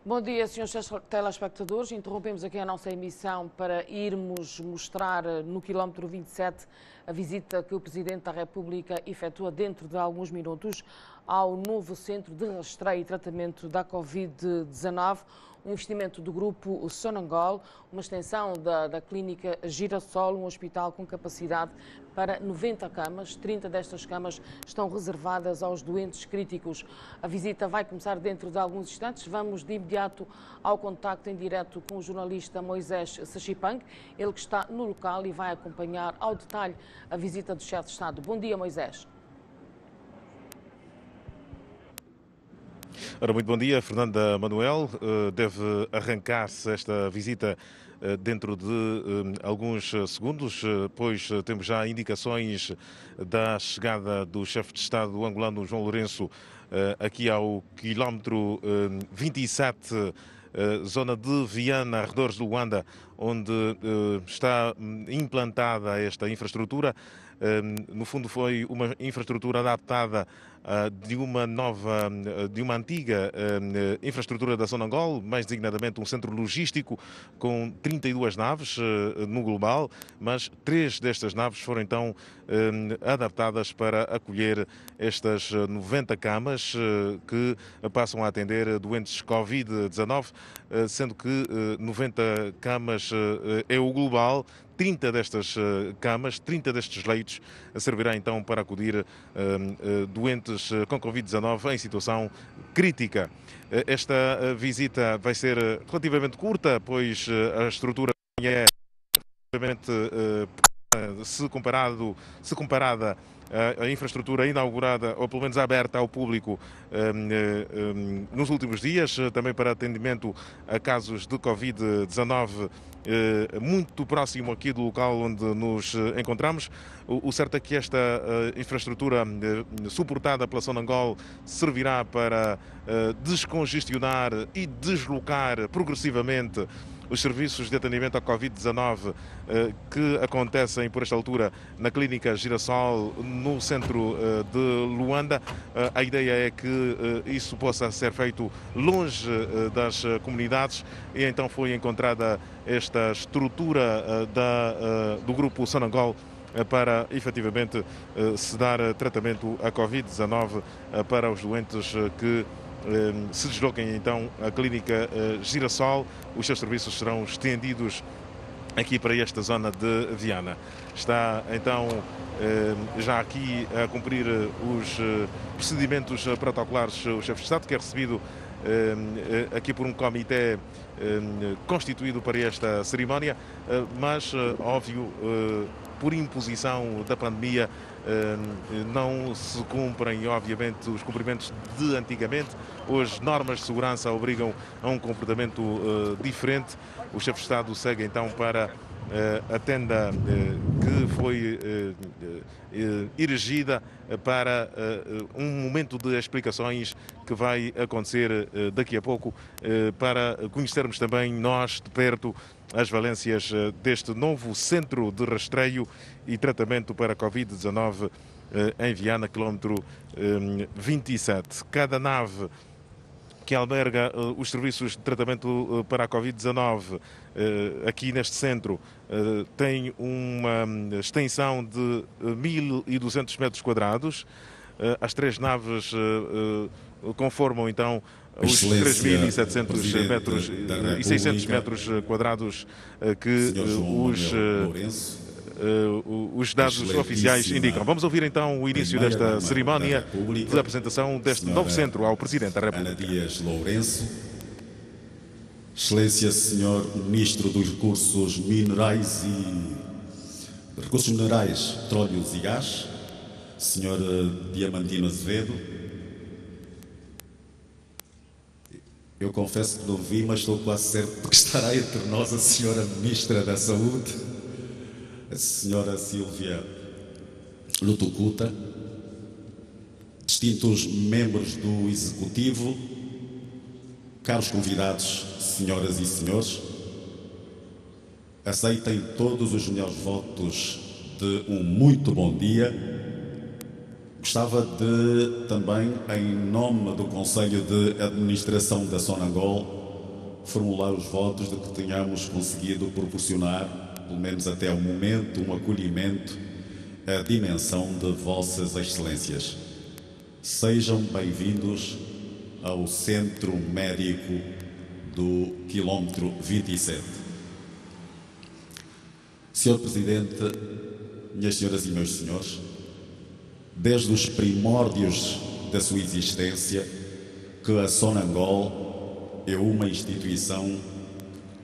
Bom dia, senhores telespectadores. Interrompemos aqui a nossa emissão para irmos mostrar no quilómetro 27 a visita que o Presidente da República efetua dentro de alguns minutos ao novo centro de rastreio e tratamento da Covid-19, um investimento do grupo Sonangol, uma extensão da clínica Girassol, um hospital com capacidade para 90 camas. 30 destas camas estão reservadas aos doentes críticos. A visita vai começar dentro de alguns instantes. Vamos de imediato ao contacto em direto com o jornalista Moisés Sachipang, ele que está no local e vai acompanhar ao detalhe a visita do chefe de Estado. Bom dia, Moisés. Ora, muito bom dia, Fernanda Manuel. Deve arrancar-se esta visita dentro de alguns segundos, pois temos já indicações da chegada do chefe de Estado angolano João Lourenço aqui ao quilómetro 27, zona de Viana, arredores de Luanda, onde está implantada esta infraestrutura. No fundo foi uma infraestrutura adaptada de uma antiga infraestrutura da Sonangol, mais designadamente um centro logístico com 32 naves no global, mas 3 destas naves foram então adaptadas para acolher estas 90 camas que passam a atender doentes Covid-19, sendo que 90 camas é o global. 30 destas camas, 30 destes leitos servirá então para acudir doentes com Covid-19 em situação crítica. Esta visita vai ser relativamente curta, pois a estrutura é relativamente se comparada a infraestrutura inaugurada, ou pelo menos aberta ao público nos últimos dias, também para atendimento a casos de Covid-19, muito próximo aqui do local onde nos encontramos. O certo é que esta infraestrutura suportada pela Sonangol servirá para descongestionar e deslocar progressivamente os serviços de atendimento à Covid-19 que acontecem por esta altura na clínica Girassol, no centro de Luanda. A ideia é que isso possa ser feito longe das comunidades e então foi encontrada esta estrutura do grupo Sonangol para efetivamente se dar tratamento à Covid-19 para os doentes que se desloquem então à clínica Girassol. Os seus serviços serão estendidos aqui para esta zona de Viana. Está então já aqui a cumprir os procedimentos protocolares o chefe de Estado, que é recebido aqui por um comitê constituído para esta cerimónia, mas, óbvio, por imposição da pandemia, não se cumprem, obviamente, os cumprimentos de antigamente. Hoje, normas de segurança obrigam a um comportamento diferente. O chefe de Estado segue então para a tenda que foi erigida para um momento de explicações que vai acontecer daqui a pouco, para conhecermos também nós de perto as valências deste novo centro de rastreio e tratamento para a Covid-19 em Viana, quilómetro 27. Cada nave que alberga os serviços de tratamento para a Covid-19 aqui neste centro tem uma extensão de 1.200 metros quadrados. As 3 naves conformam então os 3.700 metros e 600 metros quadrados que os dados oficiais indicam. Vamos ouvir então o início desta cerimónia de apresentação deste novo centro ao Presidente da República. Dias Lourenço, Excelência Senhor Ministro dos Recursos Minerais Petróleos e Gás, Senhor Diamantino Azevedo. Eu confesso que não vi, mas estou quase certo de que estará entre nós a Senhora Ministra da Saúde, a Senhora Silvia Lutucuta, distintos membros do Executivo, caros convidados, senhoras e senhores, aceitem todos os melhores votos de um muito bom dia. Gostava de também, em nome do Conselho de Administração da Sonangol, formular os votos de que tenhamos conseguido proporcionar, pelo menos até o momento, um acolhimento à dimensão de Vossas Excelências. Sejam bem-vindos ao Centro Médico do quilómetro 27. Senhor Presidente, minhas senhoras e meus senhores, desde os primórdios da sua existência, que a Sonangol é uma instituição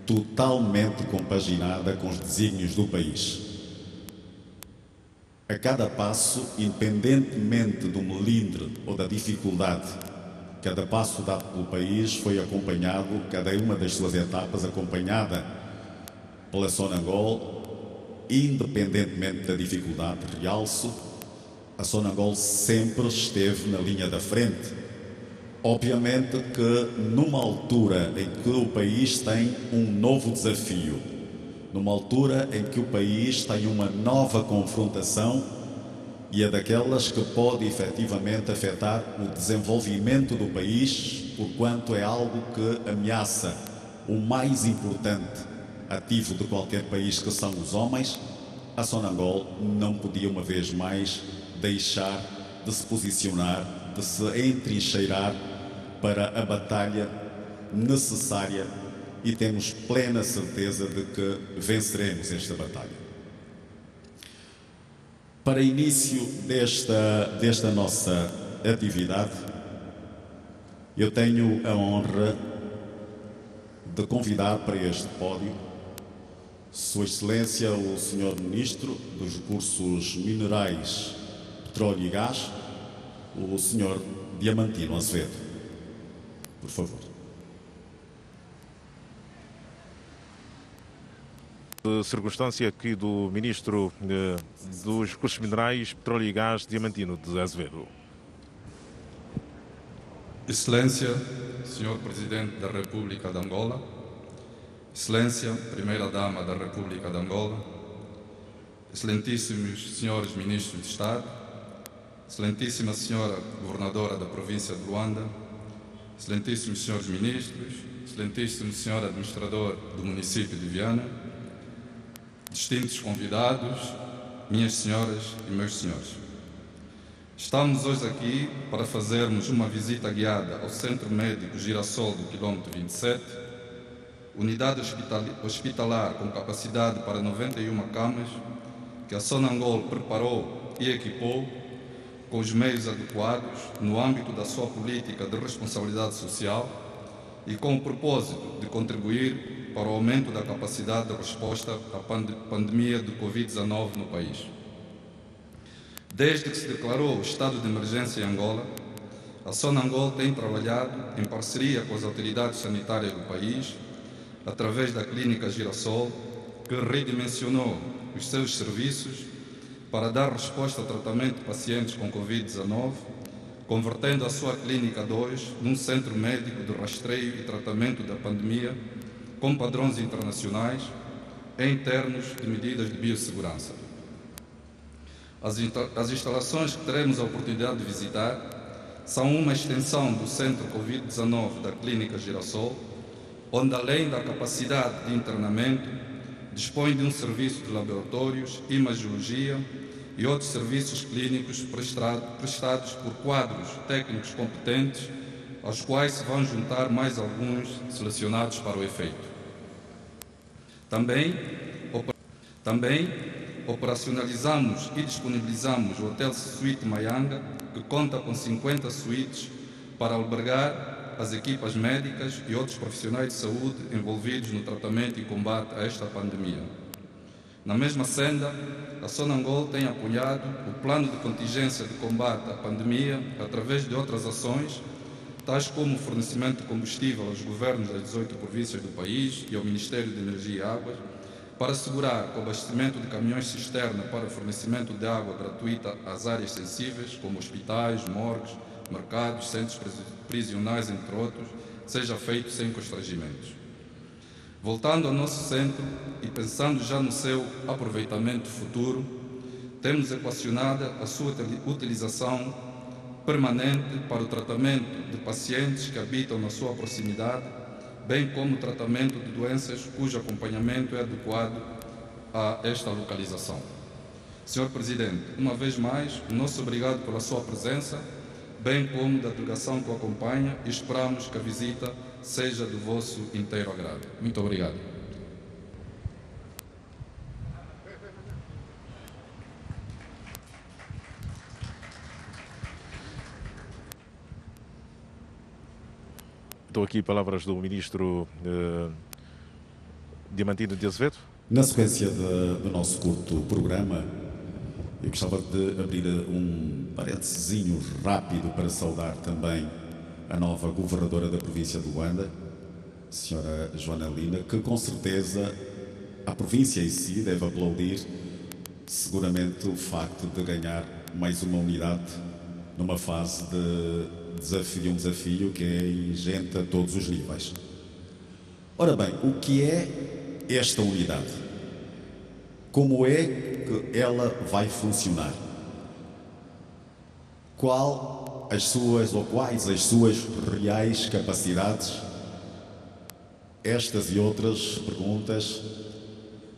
totalmente compaginada com os desígnios do país. A cada passo, independentemente do melindre ou da dificuldade, cada passo dado pelo país foi acompanhado, cada uma das suas etapas acompanhada pela Sonangol, independentemente da dificuldade. Realço, a Sonangol sempre esteve na linha da frente. Obviamente que numa altura em que o país tem um novo desafio, numa altura em que o país tem uma nova confrontação e é daquelas que pode efetivamente afetar o desenvolvimento do país, porquanto é algo que ameaça o mais importante ativo de qualquer país, que são os homens, a Sonangol não podia uma vez mais deixar de se posicionar, de se entrincheirar para a batalha necessária, e temos plena certeza de que venceremos esta batalha. Para início desta nossa atividade, eu tenho a honra de convidar para este pódio Sua Excelência o Sr. Ministro dos Recursos Minerais, Petróleo e Gás, o Sr. Diamantino Azevedo. Por favor. Circunstância aqui do Ministro dos Recursos Minerais, Petróleo e Gás, Diamantino de Azevedo. Excelência, Sr. Presidente da República de Angola, Excelência, Primeira-Dama da República de Angola, Excelentíssimos Senhores Ministros de Estado, Excelentíssima Senhora Governadora da Província de Luanda, Excelentíssimos Senhores Ministros, Excelentíssimo Senhor Administrador do Município de Viana, distintos convidados, minhas senhoras e meus senhores. Estamos hoje aqui para fazermos uma visita guiada ao Centro Médico Girassol do quilómetro 27, unidade hospitalar com capacidade para 91 camas, que a Sonangol preparou e equipou com os meios adequados no âmbito da sua política de responsabilidade social e com o propósito de contribuir para o aumento da capacidade de resposta à pandemia de Covid-19 no país. Desde que se declarou o estado de emergência em Angola, a Sonangol tem trabalhado em parceria com as autoridades sanitárias do país, através da Clínica Girassol, que redimensionou os seus serviços para dar resposta ao tratamento de pacientes com Covid-19, convertendo a sua Clínica 2 num centro médico de rastreio e tratamento da pandemia com padrões internacionais em termos de medidas de biossegurança. As instalações que teremos a oportunidade de visitar são uma extensão do Centro Covid-19 da Clínica Girassol, onde, além da capacidade de internamento, dispõe de um serviço de laboratórios, imagiologia e outros serviços clínicos prestados por quadros técnicos competentes, aos quais se vão juntar mais alguns selecionados para o efeito. Também operacionalizamos e disponibilizamos o Hotel Suite Mayanga, que conta com 50 suítes para albergar as equipas médicas e outros profissionais de saúde envolvidos no tratamento e combate a esta pandemia. Na mesma senda, a Sonangol tem apoiado o plano de contingência de combate à pandemia através de outras ações, tais como o fornecimento de combustível aos governos das 18 províncias do país e ao Ministério de Energia e Águas, para assegurar o abastecimento de caminhões-cisterna para o fornecimento de água gratuita às áreas sensíveis, como hospitais, morgues, mercados, centros prisionais, entre outros, seja feito sem constrangimentos. Voltando ao nosso centro e pensando já no seu aproveitamento futuro, temos equacionada a sua utilização permanente para o tratamento de pacientes que habitam na sua proximidade, bem como o tratamento de doenças cujo acompanhamento é adequado a esta localização. Senhor Presidente, uma vez mais, nosso obrigado pela sua presença, bem como da delegação que o acompanha, e esperamos que a visita seja do vosso inteiro agrado. Muito obrigado. Estou aqui palavras do Ministro Diamantino de Azevedo. Na sequência do nosso curto programa, eu gostava de abrir um parentezinho rápido para saudar também a nova governadora da província de Luanda, a senhora Joana Lina, que com certeza a província em si deve aplaudir seguramente o facto de ganhar mais uma unidade numa fase de um desafio que é ingente a todos os níveis. Ora bem, o que é esta unidade? Como é que ela vai funcionar? Quais as suas reais capacidades? Estas e outras perguntas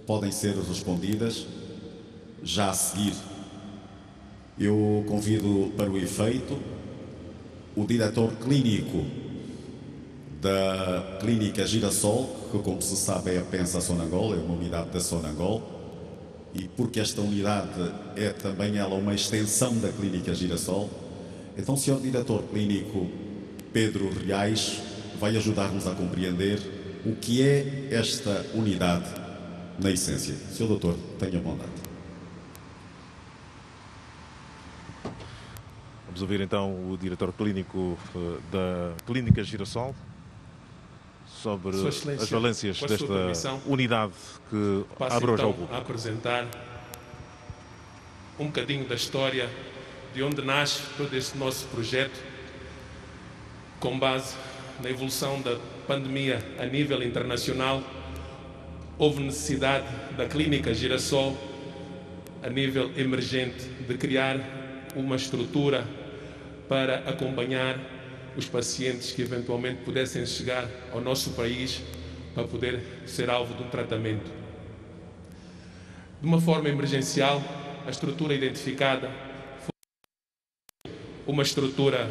podem ser respondidas já a seguir. Eu convido para o efeito o diretor clínico da Clínica Girassol, que, como se sabe, é a Pensa Sonangol, é uma unidade da Sonangol, e porque esta unidade é também ela uma extensão da Clínica Girassol, então o Sr. Diretor Clínico Pedro Reais vai ajudar-nos a compreender o que é esta unidade na essência. Sr. Doutor, tenha bondade. Vamos ouvir então o diretor clínico da Clínica Girassol sobre as valências desta unidade que abre hoje ao público. A apresentar um bocadinho da história de onde nasce todo este nosso projeto, com base na evolução da pandemia a nível internacional. Houve necessidade da Clínica Girassol, a nível emergente, de criar uma estrutura para acompanhar os pacientes que eventualmente pudessem chegar ao nosso país para poder ser alvo de um tratamento. De uma forma emergencial, a estrutura identificada foi uma estrutura,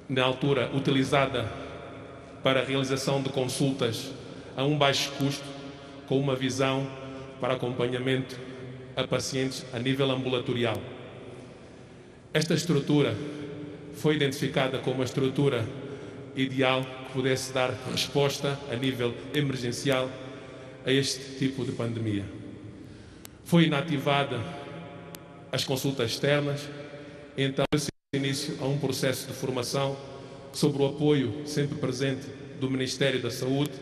na altura, utilizada para a realização de consultas a um baixo custo, com uma visão para acompanhamento a pacientes a nível ambulatorial. Esta estrutura foi identificada como uma estrutura ideal que pudesse dar resposta a nível emergencial a este tipo de pandemia. Foi inativada as consultas externas, então deu-se início a um processo de formação sobre o apoio sempre presente do Ministério da Saúde,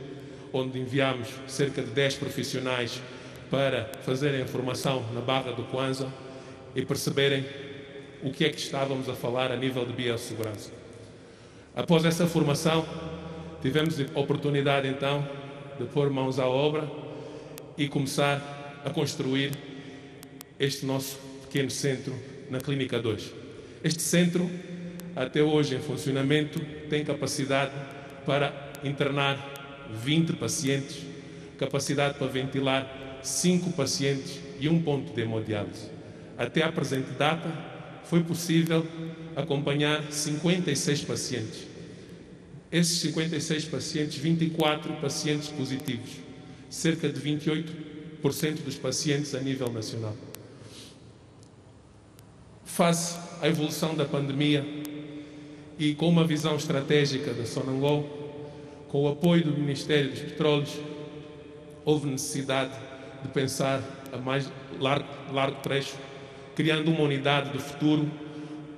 onde enviámos cerca de 10 profissionais para fazerem a formação na Barra do Kwanza e perceberem o que é que estávamos a falar a nível de biossegurança. Após essa formação, tivemos a oportunidade então de pôr mãos à obra e começar a construir este nosso pequeno centro na Clínica 2. Este centro, até hoje em funcionamento, tem capacidade para internar 20 pacientes, capacidade para ventilar 5 pacientes e um ponto de hemodiálise. Até à presente data, foi possível acompanhar 56 pacientes. Esses 56 pacientes, 24 pacientes positivos, cerca de 28% dos pacientes a nível nacional. Face à evolução da pandemia e com uma visão estratégica da Sonangol, com o apoio do Ministério dos Petróleos, houve necessidade de pensar a mais largo trecho, criando uma unidade do futuro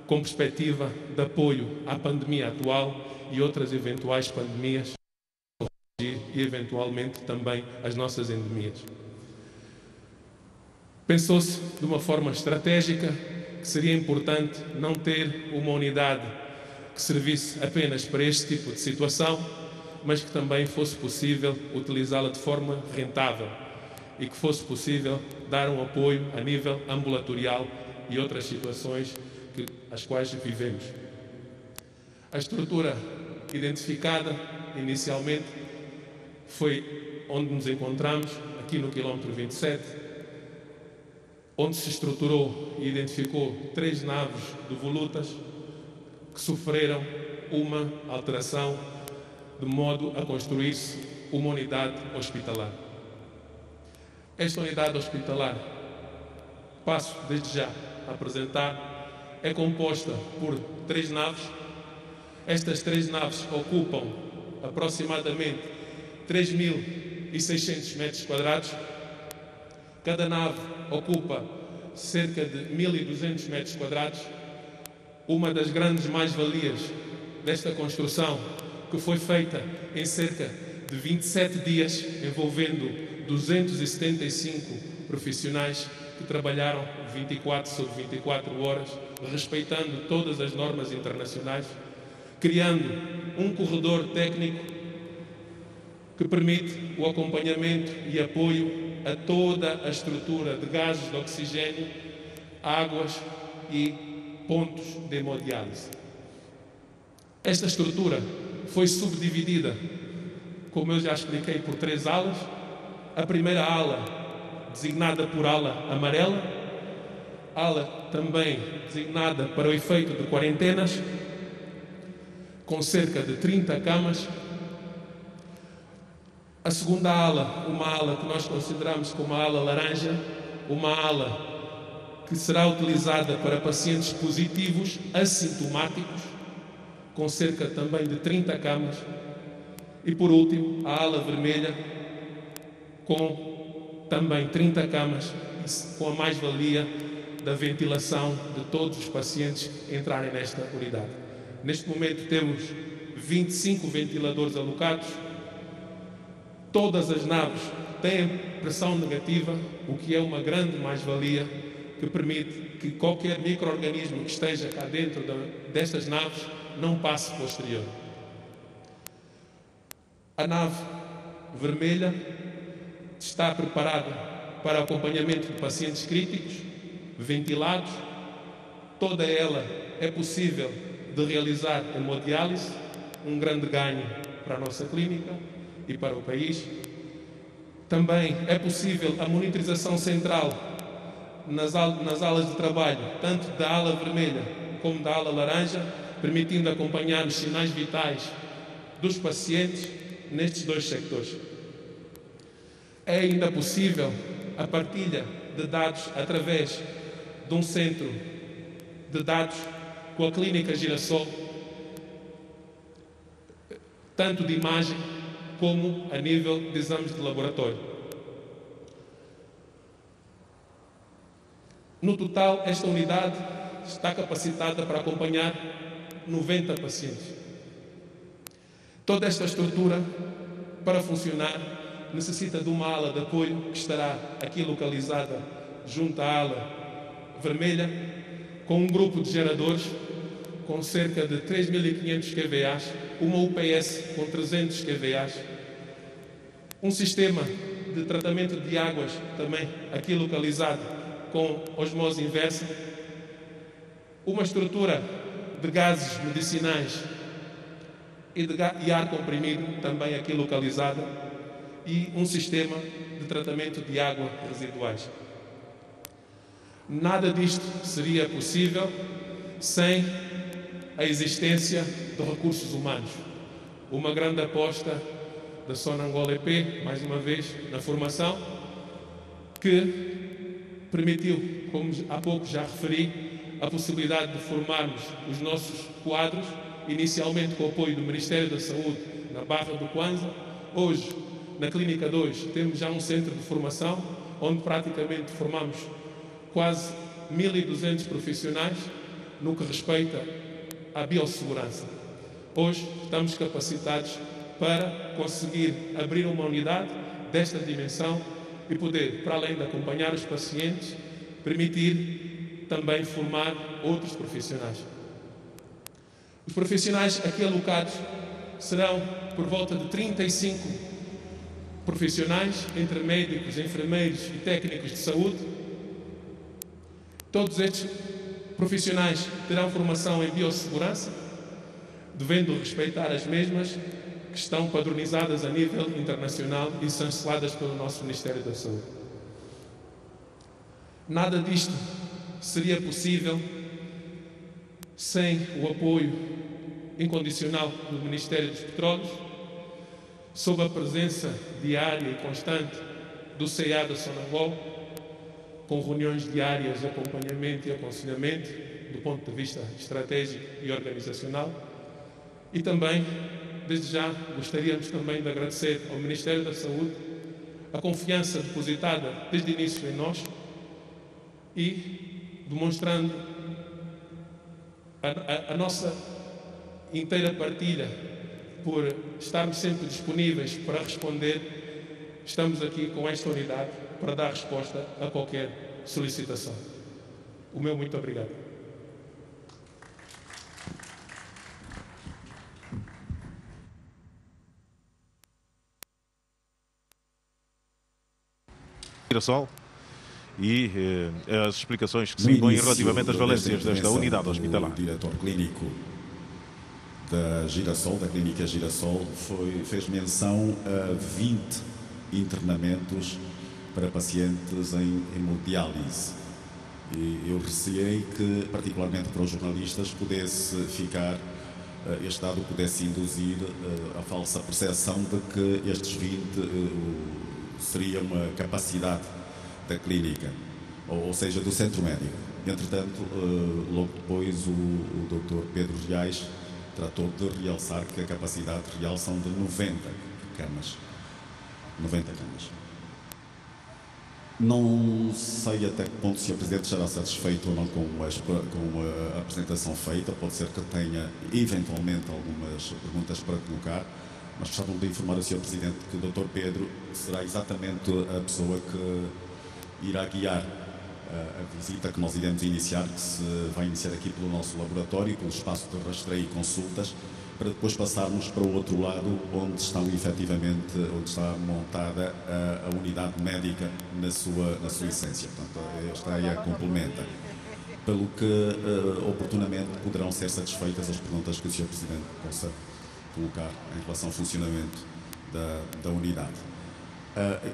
com perspectiva de apoio à pandemia atual e outras eventuais pandemias e eventualmente também as nossas endemias. Pensou-se de uma forma estratégica que seria importante não ter uma unidade que servisse apenas para este tipo de situação, mas que também fosse possível utilizá-la de forma rentável e que fosse possível dar um apoio a nível ambulatorial e outras situações as quais vivemos. A estrutura identificada inicialmente, foi onde nos encontramos, aqui no quilómetro 27, onde se estruturou e identificou 3 naves devolutas que sofreram uma alteração de modo a construir-se uma unidade hospitalar. Esta unidade hospitalar, passo desde já a apresentar, é composta por 3 naves. Estas 3 naves ocupam aproximadamente 3.600 metros quadrados. Cada nave ocupa cerca de 1.200 metros quadrados. Uma das grandes mais-valias desta construção, que foi feita em cerca de 27 dias, envolvendo 275 profissionais que trabalharam 24 sobre 24 horas, respeitando todas as normas internacionais, criando um corredor técnico que permite o acompanhamento e apoio a toda a estrutura de gases de oxigênio, águas e pontos de hemodiálise. Esta estrutura foi subdividida, como eu já expliquei, por 3 alas. A primeira ala, designada por ala amarela, ala também designada para o efeito de quarentenas, com cerca de 30 camas. A segunda ala, uma ala que nós consideramos como a ala laranja, uma ala que será utilizada para pacientes positivos assintomáticos, com cerca também de 30 camas. E por último, a ala vermelha, com também 30 camas, com a mais-valia da ventilação de todos os pacientes entrarem nesta unidade. Neste momento temos 25 ventiladores alocados. Todas as naves têm pressão negativa, o que é uma grande mais-valia, que permite que qualquer micro-organismo que esteja cá dentro destas naves não passe para o exterior. A nave vermelha está preparada para acompanhamento de pacientes críticos, ventilados. Toda ela é possível de realizar hemodiálise, um grande ganho para a nossa clínica e para o país. Também é possível a monitorização central nas alas de trabalho, tanto da ala vermelha como da ala laranja, permitindo acompanhar os sinais vitais dos pacientes nestes 2 sectores. É ainda possível a partilha de dados através de um centro de dados com a Clínica Girassol, tanto de imagem como a nível de exames de laboratório. No total, esta unidade está capacitada para acompanhar 90 pacientes. Toda esta estrutura, para funcionar, necessita de uma ala de apoio que estará aqui localizada junto à ala vermelha, com um grupo de geradores com cerca de 3.500 kVA, uma UPS com 300 kVA, um sistema de tratamento de águas também aqui localizado com osmose inversa, uma estrutura de gases medicinais e ar comprimido também aqui localizada, e um sistema de tratamento de água residuais. Nada disto seria possível sem a existência de recursos humanos. Uma grande aposta da Sonangol EP, mais uma vez, na formação, que permitiu, como há pouco já referi, a possibilidade de formarmos os nossos quadros, inicialmente com o apoio do Ministério da Saúde na Barra do Kwanza. Hoje, na Clínica 2, temos já um centro de formação, onde praticamente formamos quase 1.200 profissionais no que respeita à biossegurança. Hoje estamos capacitados para conseguir abrir uma unidade desta dimensão e poder, para além de acompanhar os pacientes, permitir também formar outros profissionais. Os profissionais aqui alocados serão por volta de 35 profissionais, entre médicos, enfermeiros e técnicos de saúde. Todos estes profissionais terão formação em biossegurança, devendo respeitar as mesmas, que estão padronizadas a nível internacional e chanceladas pelo nosso Ministério da Saúde. Nada disto seria possível sem o apoio incondicional do Ministério dos Petróleos, sob a presença diária e constante do CEA da Sonangol, com reuniões diárias de acompanhamento e aconselhamento do ponto de vista estratégico e organizacional. E também, desde já, gostaríamos também de agradecer ao Ministério da Saúde a confiança depositada desde o início em nós e demonstrando a nossa inteira partilha por estarmos sempre disponíveis para responder. Estamos aqui com esta unidade para dar resposta a qualquer solicitação. O meu muito obrigado. Girassol e as explicações que se impõem relativamente às valências desta unidade hospitalar. O diretor clínico da Girassol, da clínica Girassol, fez menção a 20 internamentos para pacientes em hemodiálise. E eu receei que, particularmente para os jornalistas, pudesse ficar, este dado pudesse induzir a falsa percepção de que estes 20 seria uma capacidade da clínica, ou seja, do centro médico. Entretanto, logo depois o Dr. Pedro Reais tratou de realçar que a capacidade real são de 90 camas. 90 camas. Não sei até que ponto o Sr. Presidente estará satisfeito ou não com a apresentação feita. Pode ser que tenha, eventualmente, algumas perguntas para colocar, mas gostava de informar o Sr. Presidente que o Dr. Pedro será exatamente a pessoa que irá guiar a visita que nós iremos iniciar, que se vai iniciar aqui pelo nosso laboratório, pelo espaço de rastreio e consultas, para depois passarmos para o outro lado, onde estão efetivamente, onde está montada a unidade médica na sua essência. Portanto, esta aí a complementa. Pelo que, oportunamente, poderão ser satisfeitas as perguntas que o Sr. Presidente possa colocar em relação ao funcionamento da unidade.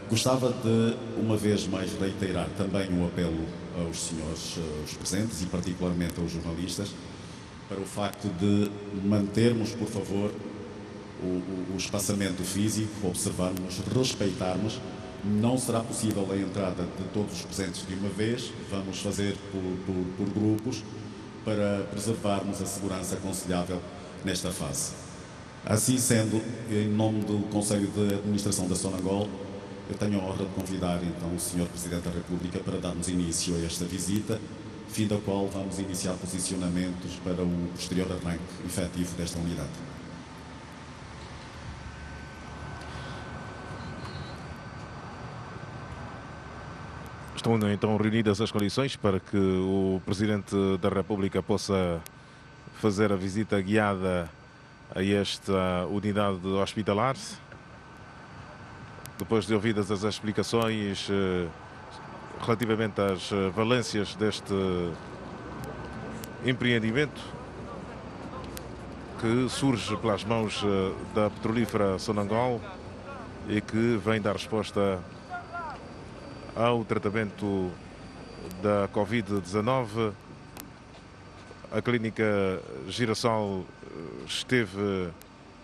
Gostava de, uma vez mais, reiterar também um apelo aos senhores os presentes e particularmente aos jornalistas para o facto de mantermos, por favor, o espaçamento físico, observarmos, respeitarmos. Não será possível a entrada de todos os presentes de uma vez, vamos fazer por grupos para preservarmos a segurança aconselhável nesta fase. Assim sendo, em nome do Conselho de Administração da Sonangol, eu tenho a honra de convidar então o Sr. Presidente da República para darmos início a esta visita, fim da qual vamos iniciar posicionamentos para o posterior arranque efetivo desta unidade. Estão então reunidas as condições para que o Presidente da República possa fazer a visita guiada a esta unidade hospitalar. Depois de ouvidas as explicações relativamente às valências deste empreendimento que surge pelas mãos da petrolífera Sonangol e que vem dar resposta ao tratamento da Covid-19. A clínica Girassol esteve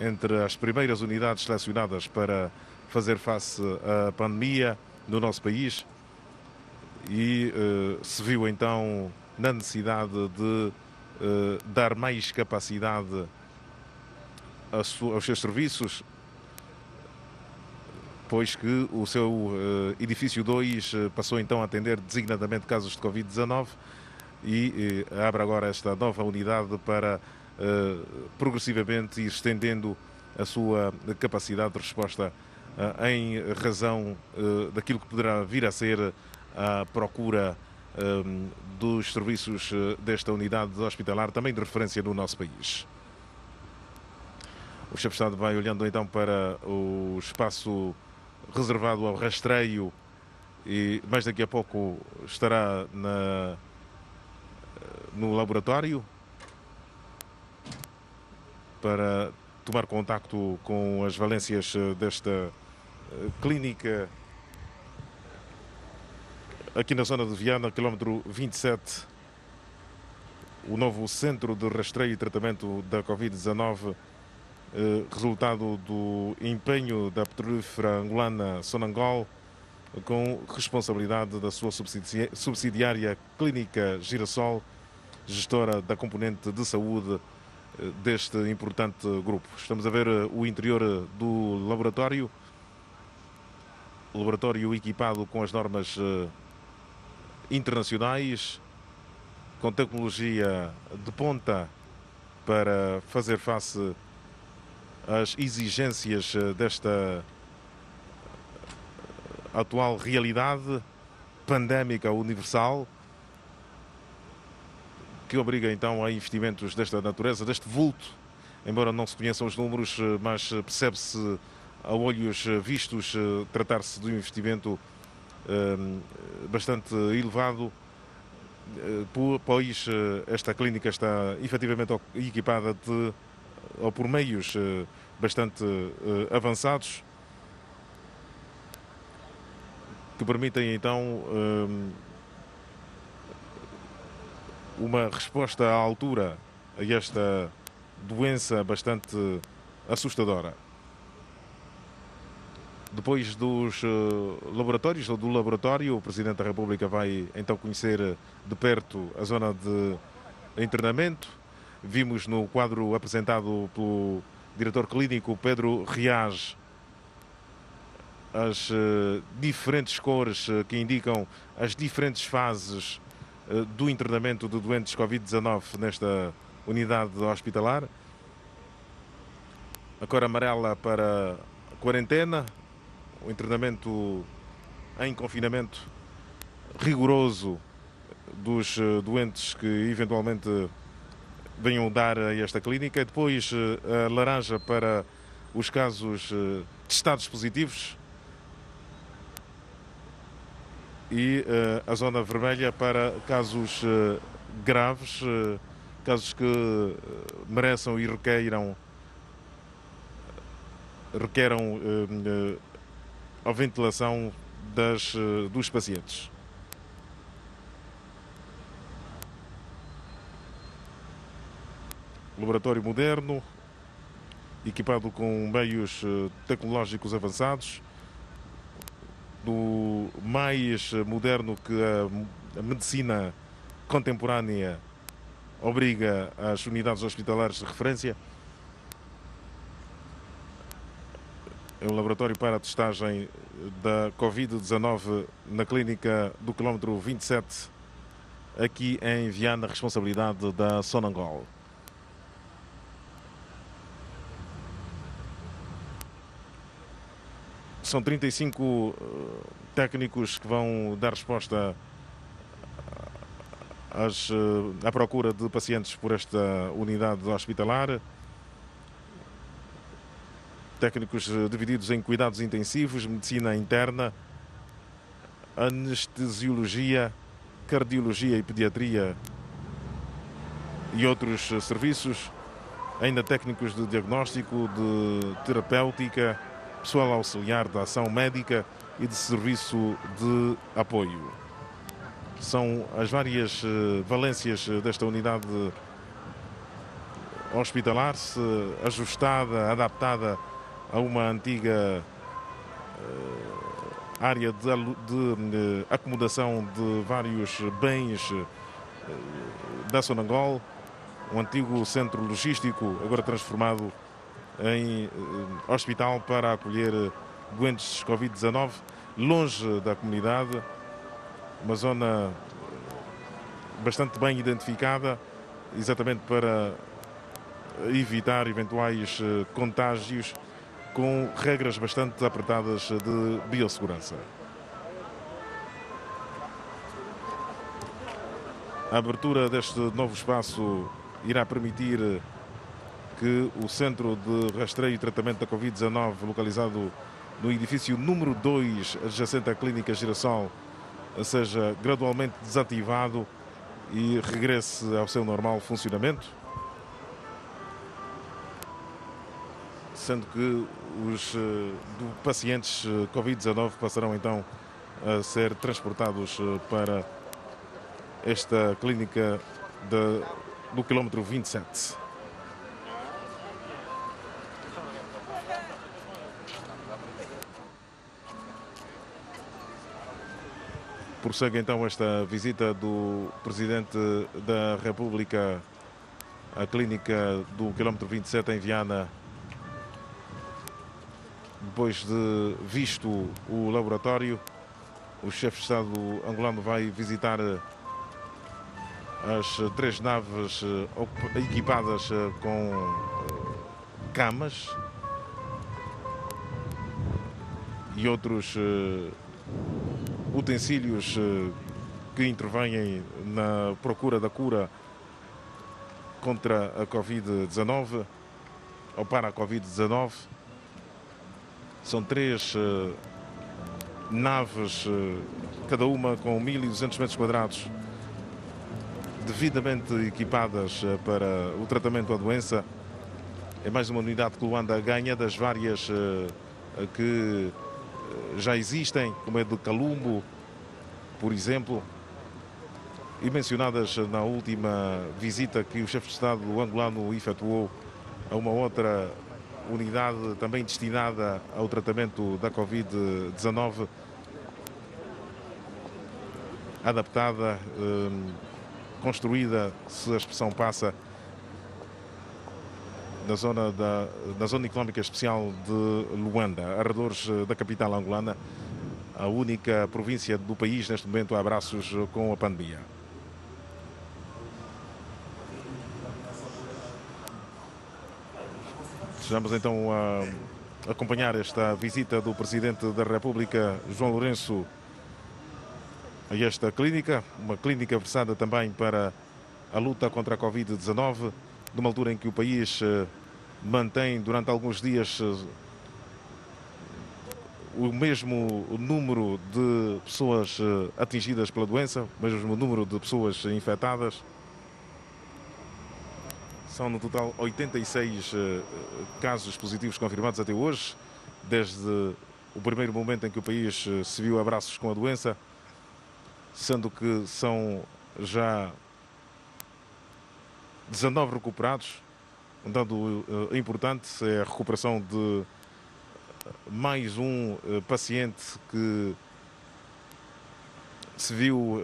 entre as primeiras unidades selecionadas para fazer face à pandemia no nosso país e se viu então na necessidade de dar mais capacidade aos seus serviços, pois que o seu edifício 2 passou então a atender designadamente casos de Covid-19 e abre agora esta nova unidade para progressivamente ir estendendo a sua capacidade de resposta em razão daquilo que poderá vir a ser a procura dos serviços desta unidade hospitalar, também de referência no nosso país. O chefe de Estado vai olhando então para o espaço reservado ao rastreio e mais daqui a pouco estará no laboratório para tomar contacto com as valências desta clínica aqui na zona de Viana, quilómetro 27, o novo centro de rastreio e tratamento da Covid-19, resultado do empenho da petrolífera angolana Sonangol, com responsabilidade da sua subsidiária Clínica Girassol, gestora da componente de saúde deste importante grupo. Estamos a ver o interior do laboratório equipado com as normas internacionais, com tecnologia de ponta para fazer face às exigências desta atual realidade pandémica universal, que obriga então a investimentos desta natureza, deste vulto, embora não se conheçam os números, mas percebe-se a olhos vistos tratar-se de um investimento bastante elevado, pois esta clínica está efetivamente equipada por meios bastante avançados, que permitem então uma resposta à altura a esta doença bastante assustadora. Depois dos laboratórios, ou do laboratório, o Presidente da República vai então conhecer de perto a zona de internamento. Vimos no quadro apresentado pelo diretor clínico Pedro Riage as diferentes cores que indicam as diferentes fases do internamento de doentes Covid-19 nesta unidade hospitalar. A cor amarela para quarentena, o internamento em confinamento rigoroso dos doentes que eventualmente venham dar a esta clínica. E depois a laranja para os casos testados positivos e a zona vermelha para casos graves, casos que mereçam e requeram a ventilação dos pacientes. Laboratório moderno, equipado com meios tecnológicos avançados, do mais moderno que a medicina contemporânea obriga as unidades hospitalares de referência. É um laboratório para a testagem da Covid-19 na clínica do quilómetro 27, aqui em Viana, responsabilidade da Sonangol. São 35 técnicos que vão dar resposta à procura de pacientes por esta unidade hospitalar. Técnicos divididos em cuidados intensivos, medicina interna, anestesiologia, cardiologia e pediatria e outros serviços. Ainda técnicos de diagnóstico, de terapêutica, pessoal auxiliar da ação médica e de serviço de apoio. São as várias valências desta unidade hospitalar, ajustada, adaptada a uma antiga área de acomodação de vários bens da Sonangol, um antigo centro logístico, agora transformado em hospital para acolher doentes Covid-19, longe da comunidade, uma zona bastante bem identificada, exatamente para evitar eventuais contágios, com regras bastante apertadas de biossegurança. A abertura deste novo espaço irá permitir que o Centro de Rastreio e Tratamento da Covid-19, localizado no edifício número 2, adjacente à Clínica Girassol, seja gradualmente desativado e regresse ao seu normal funcionamento. sendo que os pacientes Covid-19 passarão então a ser transportados para esta clínica do quilómetro 27. Prossegue então esta visita do Presidente da República à clínica do quilómetro 27 em Viana, depois de visto o laboratório. O chefe de Estado angolano vai visitar as 3 naves equipadas com camas e outros utensílios que intervêm na procura da cura contra a Covid-19 ou para a Covid-19. São 3 naves, cada uma com 1.200 metros quadrados, devidamente equipadas para o tratamento da doença. É mais uma unidade que Luanda ganha das várias que já existem, como é de Calumbo, por exemplo, e mencionadas na última visita que o chefe de Estado angolano efetuou a uma outra unidade também destinada ao tratamento da Covid-19, adaptada, construída, se a expressão passa, na zona económica especial de Luanda, arredores da capital angolana, a única província do país neste momento a abraços com a pandemia. Estamos então a acompanhar esta visita do Presidente da República, João Lourenço, a esta clínica, uma clínica versada também para a luta contra a Covid-19, numa altura em que o país mantém durante alguns dias o mesmo número de pessoas atingidas pela doença, o mesmo número de pessoas infectadas. São no total 86 casos positivos confirmados até hoje, desde o primeiro momento em que o país se viu a braços com a doença, sendo que são já 19 recuperados. Um dado importante é a recuperação de mais um paciente que se viu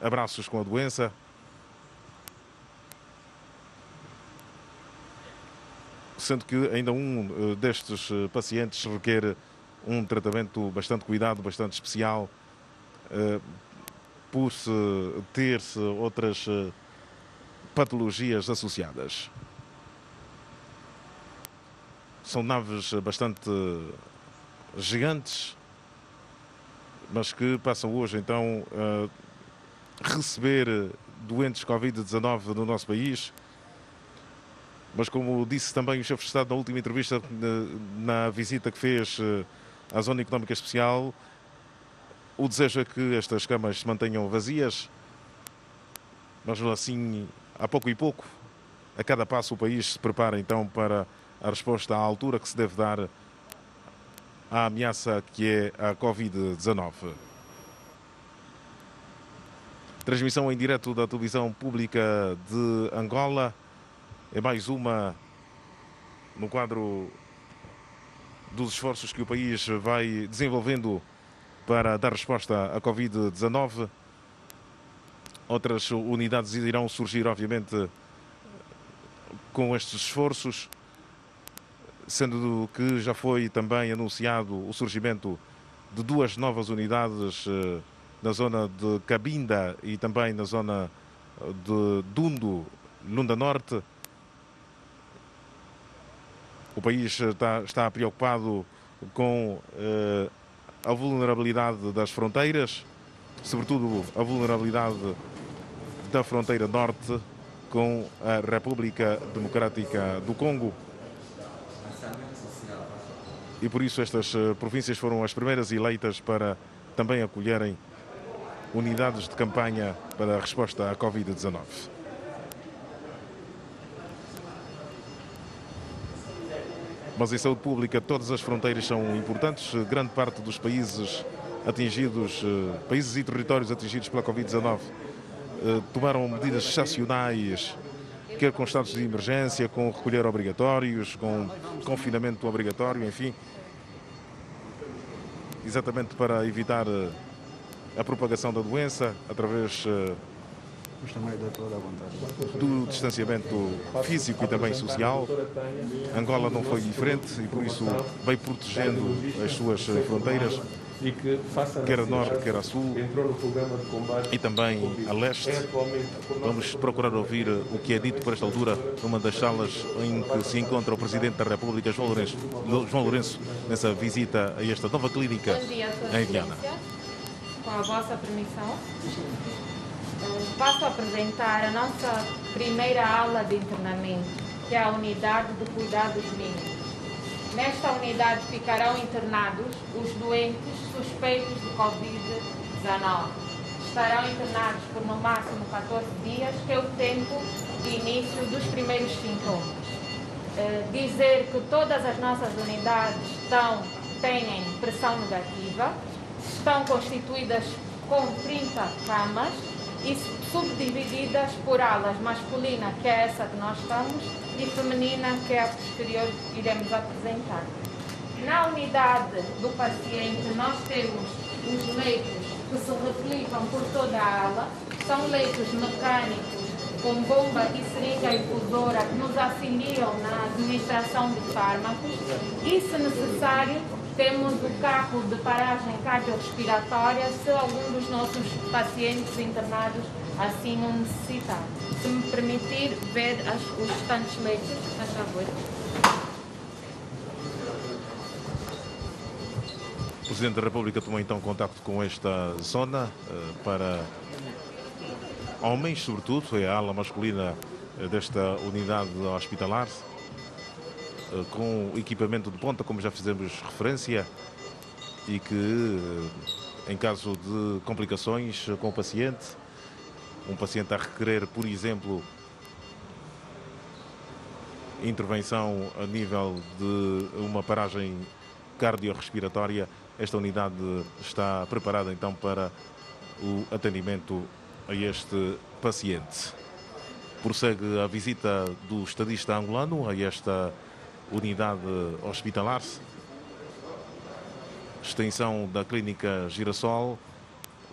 a braços com a doença. Sendo que ainda um destes pacientes requer um tratamento bastante cuidado, bastante especial, por ter-se outras patologias associadas. São naves bastante gigantes, mas que passam hoje então a receber doentes Covid-19 no nosso país. Mas como disse também o chefe de Estado na última entrevista, na visita que fez à Zona Económica Especial, o desejo é que estas camas se mantenham vazias, mas assim, a pouco e pouco, a cada passo o país se prepara então para a resposta à altura que se deve dar à ameaça que é a Covid-19. Transmissão em direto da televisão pública de Angola. É mais uma no quadro dos esforços que o país vai desenvolvendo para dar resposta à Covid-19. Outras unidades irão surgir, obviamente, com estes esforços, sendo que já foi também anunciado o surgimento de 2 novas unidades na zona de Cabinda e também na zona de Dundo, Lunda Norte. O país está preocupado com a vulnerabilidade das fronteiras, sobretudo a vulnerabilidade da fronteira norte com a República Democrática do Congo. E por isso estas províncias foram as primeiras eleitas para também acolherem unidades de campanha para a resposta à Covid-19. Mas em saúde pública todas as fronteiras são importantes. Grande parte dos países atingidos, países e territórios atingidos pela Covid-19, tomaram medidas excepcionais, quer com estados de emergência, com recolher obrigatórios, com confinamento obrigatório, enfim, exatamente para evitar a propagação da doença através do distanciamento físico e também social. Angola não foi diferente e por isso vem protegendo as suas fronteiras, quer a norte, quer a sul e também a leste. Vamos procurar ouvir o que é dito por esta altura numa das salas em que se encontra o Presidente da República, João Lourenço, nessa visita a esta nova clínica em Viana. Com a vossa permissão, passo a apresentar a nossa primeira aula de internamento, que é a unidade de cuidados mínimos. Nesta unidade ficarão internados os doentes suspeitos de Covid-19. Estarão internados por no máximo 14 dias, que é o tempo de início dos primeiros sintomas. Dizer que todas as nossas unidades têm pressão negativa, estão constituídas com 30 camas e subdivididas por alas masculina, que é essa que nós estamos, e feminina, que é a posterior que iremos apresentar. Na unidade do paciente, nós temos os leitos que se replicam por toda a ala, são leitos mecânicos com bomba e seringa infusora que nos auxiliam na administração de fármacos e, se necessário, temos o carro de paragem cardiorrespiratória se algum dos nossos pacientes internados assim o necessitar. Se me permitir ver os restantes leitos, por favor. O Presidente da República tomou então contacto com esta zona para homens, sobretudo, é a ala masculina desta unidade hospitalar, com equipamento de ponta, como já fizemos referência, e que, em caso de complicações com o paciente, um paciente a requerer, por exemplo, intervenção a nível de uma paragem cardiorrespiratória, esta unidade está preparada então para o atendimento a este paciente. Prossegue a visita do estadista angolano a esta unidade hospitalar, extensão da clínica Girassol,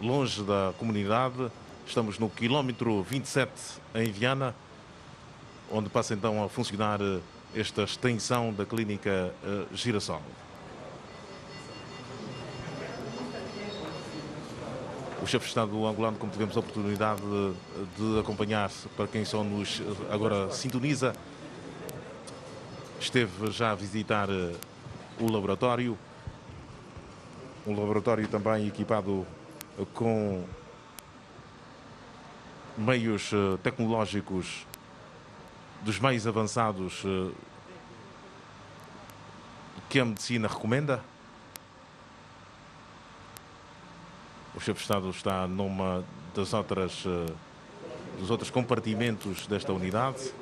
longe da comunidade. Estamos no quilómetro 27 em Viana, onde passa então a funcionar esta extensão da clínica Girassol. O chefe de Estado angolano, como tivemos a oportunidade de acompanhar, para quem só nos agora sintoniza, esteve já a visitar o laboratório, um laboratório também equipado com meios tecnológicos dos mais avançados que a medicina recomenda. O chefe de Estado está numa dos outros compartimentos desta unidade.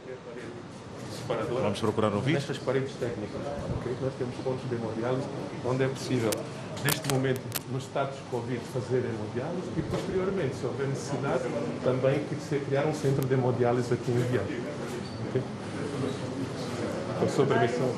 Vamos procurar ouvir. Nestas paredes técnicas, okay? Nós temos pontos de hemodiálise onde é possível, neste momento, nos status Covid, fazer hemodiálise e, posteriormente, se houver necessidade, também criar um centro de hemodiálise aqui em Viana. Okay? Com sua permissão.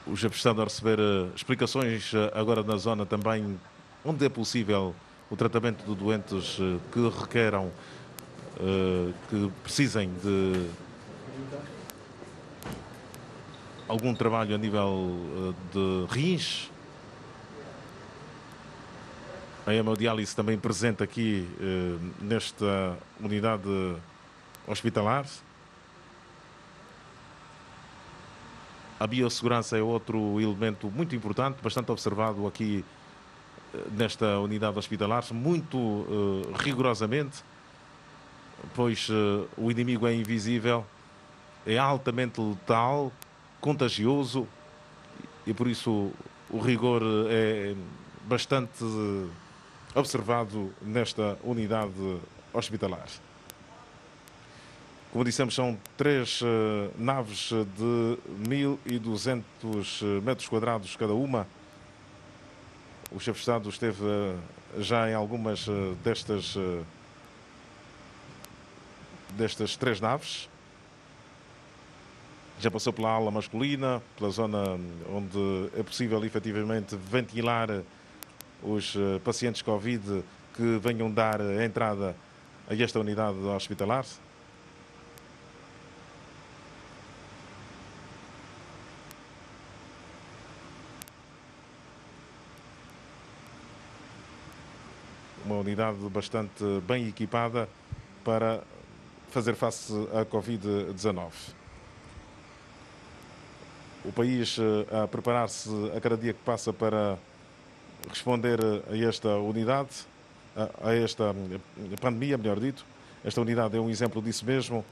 O chefe de Estado a receber explicações agora na zona também onde é possível o tratamento de doentes que requeram, que precisem de algum trabalho a nível de rins. A hemodiálise também presente aqui nesta unidade hospitalar. A biossegurança é outro elemento muito importante, bastante observado aqui nesta unidade hospitalar, muito rigorosamente, pois o inimigo é invisível, é altamente letal, contagioso, e por isso o rigor é bastante observado nesta unidade hospitalar. Como dissemos, são 3 naves de 1.200 metros quadrados cada uma. O chefe de Estado esteve já em algumas destas 3 naves. Já passou pela ala masculina, pela zona onde é possível efetivamente ventilar os pacientes Covid que venham dar a entrada a esta unidade hospitalar. Uma unidade bastante bem equipada para fazer face à Covid-19. O país a preparar-se a cada dia que passa para responder a esta unidade, a esta pandemia, melhor dito. Esta unidade é um exemplo disso mesmo,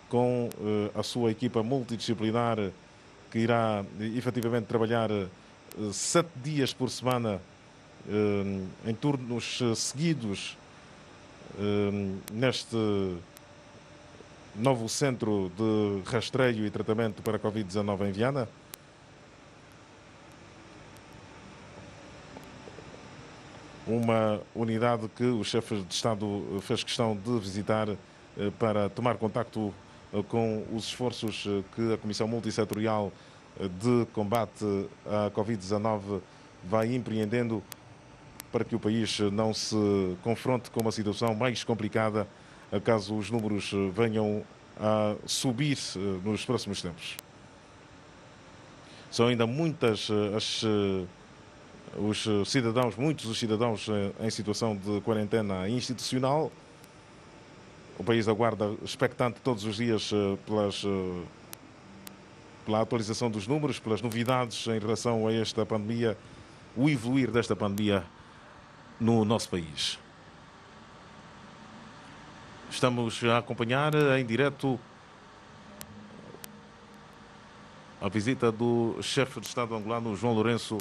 com a sua equipa multidisciplinar que irá efetivamente trabalhar 7 dias por semana em turnos seguidos neste novo centro de rastreio e tratamento para a Covid-19 em Viana. Uma unidade que o chefe de Estado fez questão de visitar para tomar contacto com os esforços que a Comissão Multissetorial de Combate à Covid-19 vai empreendendo para que o país não se confronte com uma situação mais complicada caso os números venham a subir nos próximos tempos. São ainda muitos os cidadãos em situação de quarentena institucional. O país aguarda expectante todos os dias pela atualização dos números, pelas novidades em relação a esta pandemia, o evoluir desta pandemia no nosso país. Estamos a acompanhar em direto a visita do chefe de Estado angolano, João Lourenço,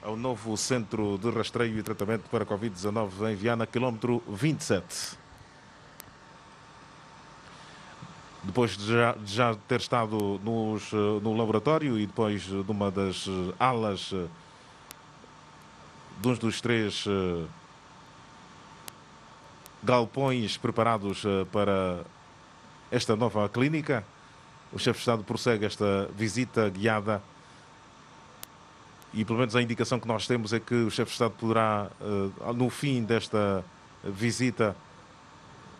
ao novo centro de rastreio e tratamento para a Covid-19 em Viana, quilómetro 27. Depois de já ter estado no laboratório e depois de uma das alas de um dos 3 galpões preparados para esta nova clínica, o chefe de Estado prossegue esta visita guiada e, pelo menos, a indicação que nós temos é que o chefe de Estado poderá, no fim desta visita,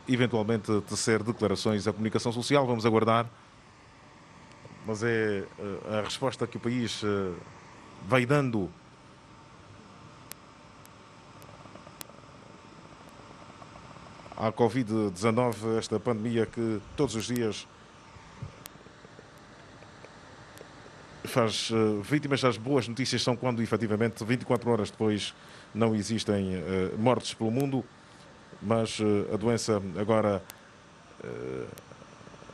eventualmente tecer declarações à comunicação social. Vamos aguardar, mas é a resposta que o país vai dando à Covid-19, esta pandemia que todos os dias faz vítimas. As boas notícias são quando, efetivamente, 24 horas depois não existem mortes pelo mundo, mas a doença agora,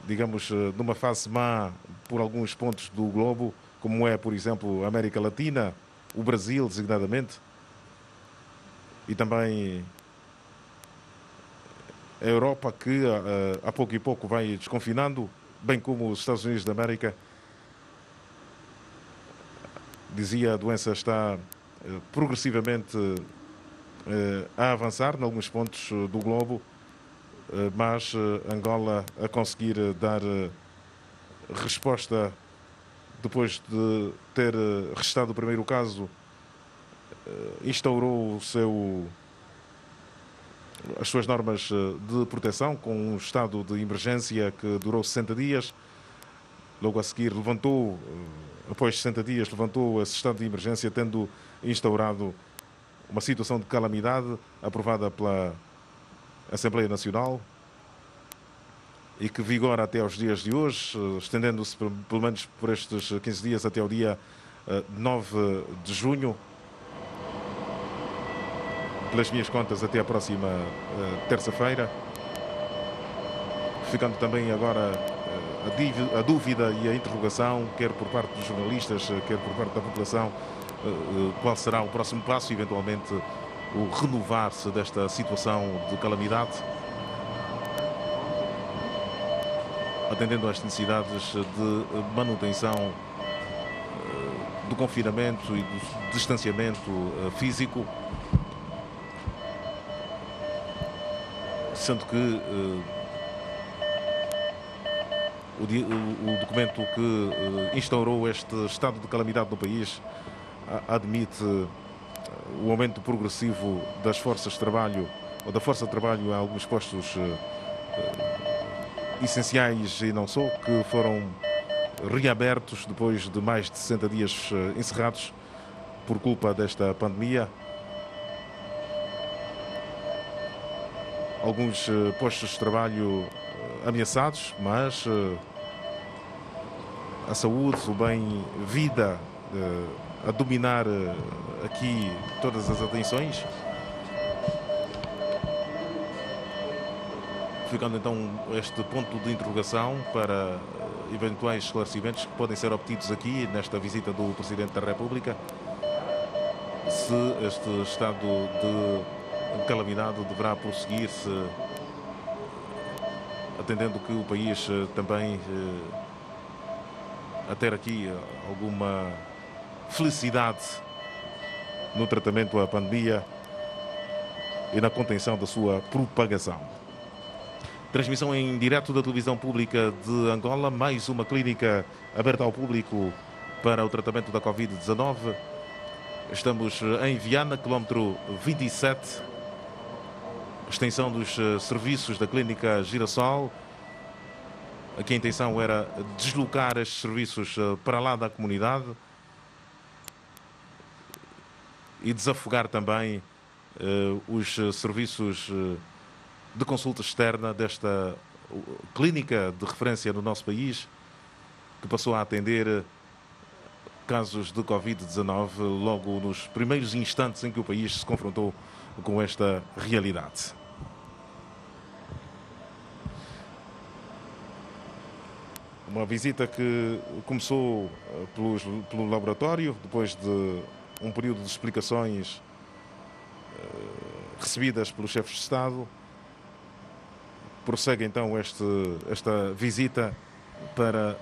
digamos, numa fase má por alguns pontos do globo, como é, por exemplo, a América Latina, o Brasil, designadamente, e também a Europa, que a pouco e pouco vai desconfinando, bem como os Estados Unidos da América. Dizia, a doença está progressivamente a avançar em alguns pontos do globo, mas Angola a conseguir dar resposta depois de ter registado o primeiro caso, instaurou as suas normas de proteção com um estado de emergência que durou 60 dias. Logo a seguir após 60 dias, levantou esse estado de emergência, tendo instaurado uma situação de calamidade aprovada pela Assembleia Nacional e que vigora até aos dias de hoje, estendendo-se pelo menos por estes 15 dias até o dia 9 de junho. Pelas minhas contas, até a próxima terça-feira. Ficando também agora a dúvida e a interrogação, quer por parte dos jornalistas, quer por parte da população, qual será o próximo passo, eventualmente o renovar-se desta situação de calamidade, atendendo às necessidades de manutenção do confinamento e do distanciamento físico, sendo que o documento que instaurou este estado de calamidade no país admite o aumento progressivo das forças de trabalho, ou da força de trabalho em alguns postos essenciais e não só, que foram reabertos depois de mais de 60 dias encerrados por culpa desta pandemia. Alguns postos de trabalho ameaçados, mas a saúde, o bem-vida a dominar aqui todas as atenções. Ficando então este ponto de interrogação para eventuais esclarecimentos que podem ser obtidos aqui nesta visita do Presidente da República, se este estado de calamidade deverá prosseguir-se, atendendo que o país também a ter aqui alguma felicidade no tratamento à pandemia e na contenção da sua propagação. Transmissão em direto da televisão pública de Angola, mais uma clínica aberta ao público para o tratamento da Covid-19. Estamos em Viana, quilómetro 27, extensão dos serviços da clínica Girassol. Aqui a intenção era deslocar estes serviços para lá da comunidade e desafogar também os serviços de consulta externa desta clínica de referência no nosso país, que passou a atender casos de Covid-19 logo nos primeiros instantes em que o país se confrontou com esta realidade. Uma visita que começou pelo laboratório, depois de um período de explicações recebidas pelos chefes de Estado. Prossegue então esta visita para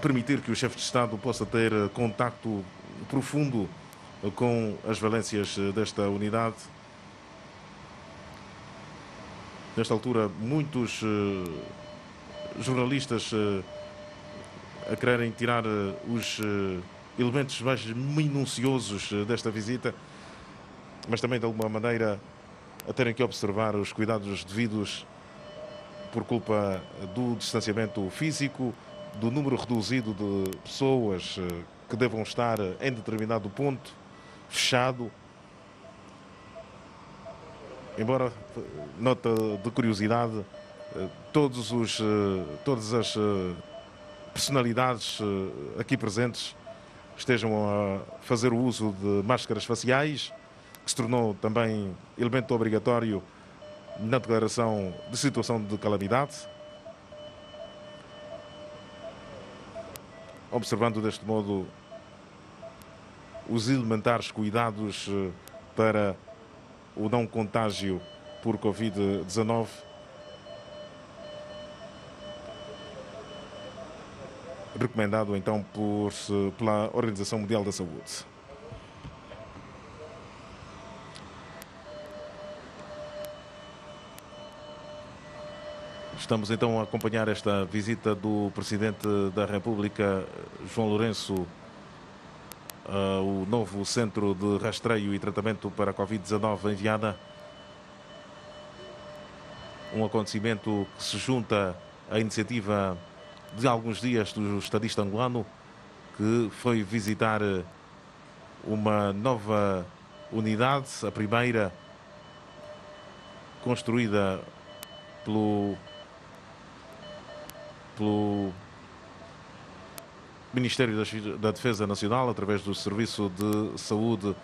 permitir que o chefe de Estado possa ter contacto profundo com as valências desta unidade. Nesta altura, muitos jornalistas a quererem tirar os elementos mais minuciosos desta visita, mas também de alguma maneira a terem que observar os cuidados devidos por culpa do distanciamento físico, do número reduzido de pessoas que devam estar em determinado ponto, fechado. Embora, nota de curiosidade, todas as personalidades aqui presentes estejam a fazer o uso de máscaras faciais, que se tornou também elemento obrigatório na declaração de situação de calamidade, observando deste modo os elementares cuidados para o não contágio por Covid-19. Recomendado então pela Organização Mundial da Saúde. Estamos então a acompanhar esta visita do Presidente da República, João Lourenço, ao novo centro de rastreio e tratamento para a Covid-19 em Viana. Um acontecimento que se junta à iniciativa de alguns dias do estadista angolano, que foi visitar uma nova unidade, a primeira construída pelo Ministério da Defesa Nacional, através do Serviço de Saúde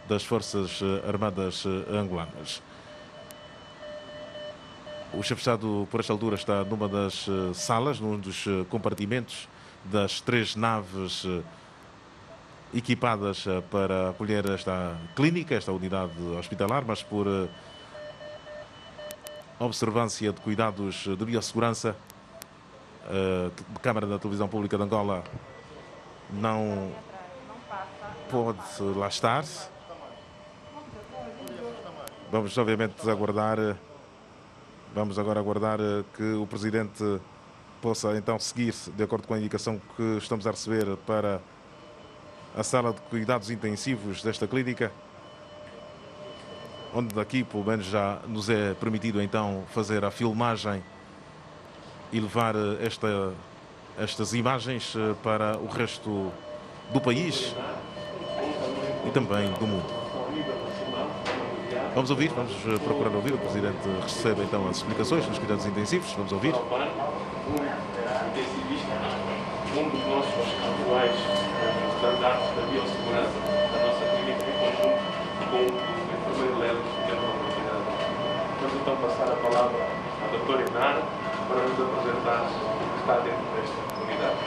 das Forças Armadas angolanas. O chefe de Estado, por esta altura, está numa das salas, num dos compartimentos das 3 naves equipadas para acolher esta clínica, esta unidade hospitalar, mas por observância de cuidados de biossegurança, a Câmara da Televisão Pública de Angola não pode lá estar. Vamos obviamente aguardar, vamos agora aguardar que o Presidente possa então seguir de acordo com a indicação que estamos a receber para a sala de cuidados intensivos desta clínica, onde daqui pelo menos já nos é permitido então fazer a filmagem e levar estas imagens para o resto do país e também do mundo. Vamos ouvir, vamos procurar ouvir. O Presidente recebe então as explicações nos cuidados intensivos. Vamos ouvir. Um dos nossos atuais standards da biossegurança da nossa clínica em conjunto com o enfermeiro Léo dentro da unidade. Vamos então passar a palavra à doutora Inara para nos apresentar o que está dentro desta unidade.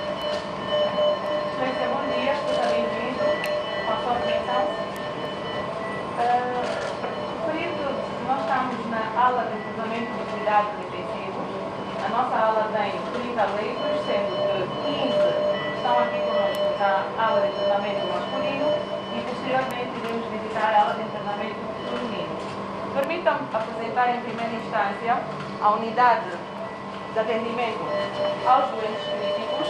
Excelência, bom dia, seja bem-vindo à sua atenção. Nós estamos na ala de tratamento de cuidados intensivos. A nossa ala tem 30 leitos, sendo que 15 estão aqui conosco na ala de tratamento masculino e posteriormente iremos visitar a ala de tratamento feminino. Permitam-me apresentar em primeira instância a unidade de atendimento aos doentes críticos.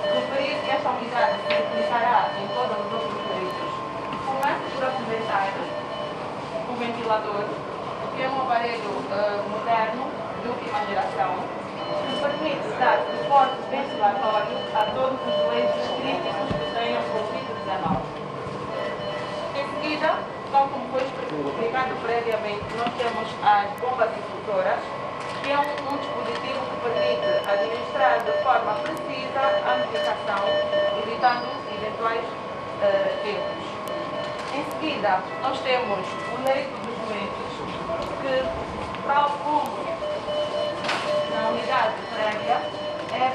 Referir que esta unidade se replicará em todos os outros leitos. Começo por apresentar o ventilador, que é um aparelho moderno de última geração, que permite dar suporte ventilatório a todos os doentes críticos que tenham Covid-19. Em seguida, tal como foi explicado previamente, nós temos as bombas infusoras, que é um dispositivo que permite administrar de forma precisa a medicação, evitando eventuais erros. Em seguida, nós temos o leito dos doentes, que, tal como na unidade prévia, é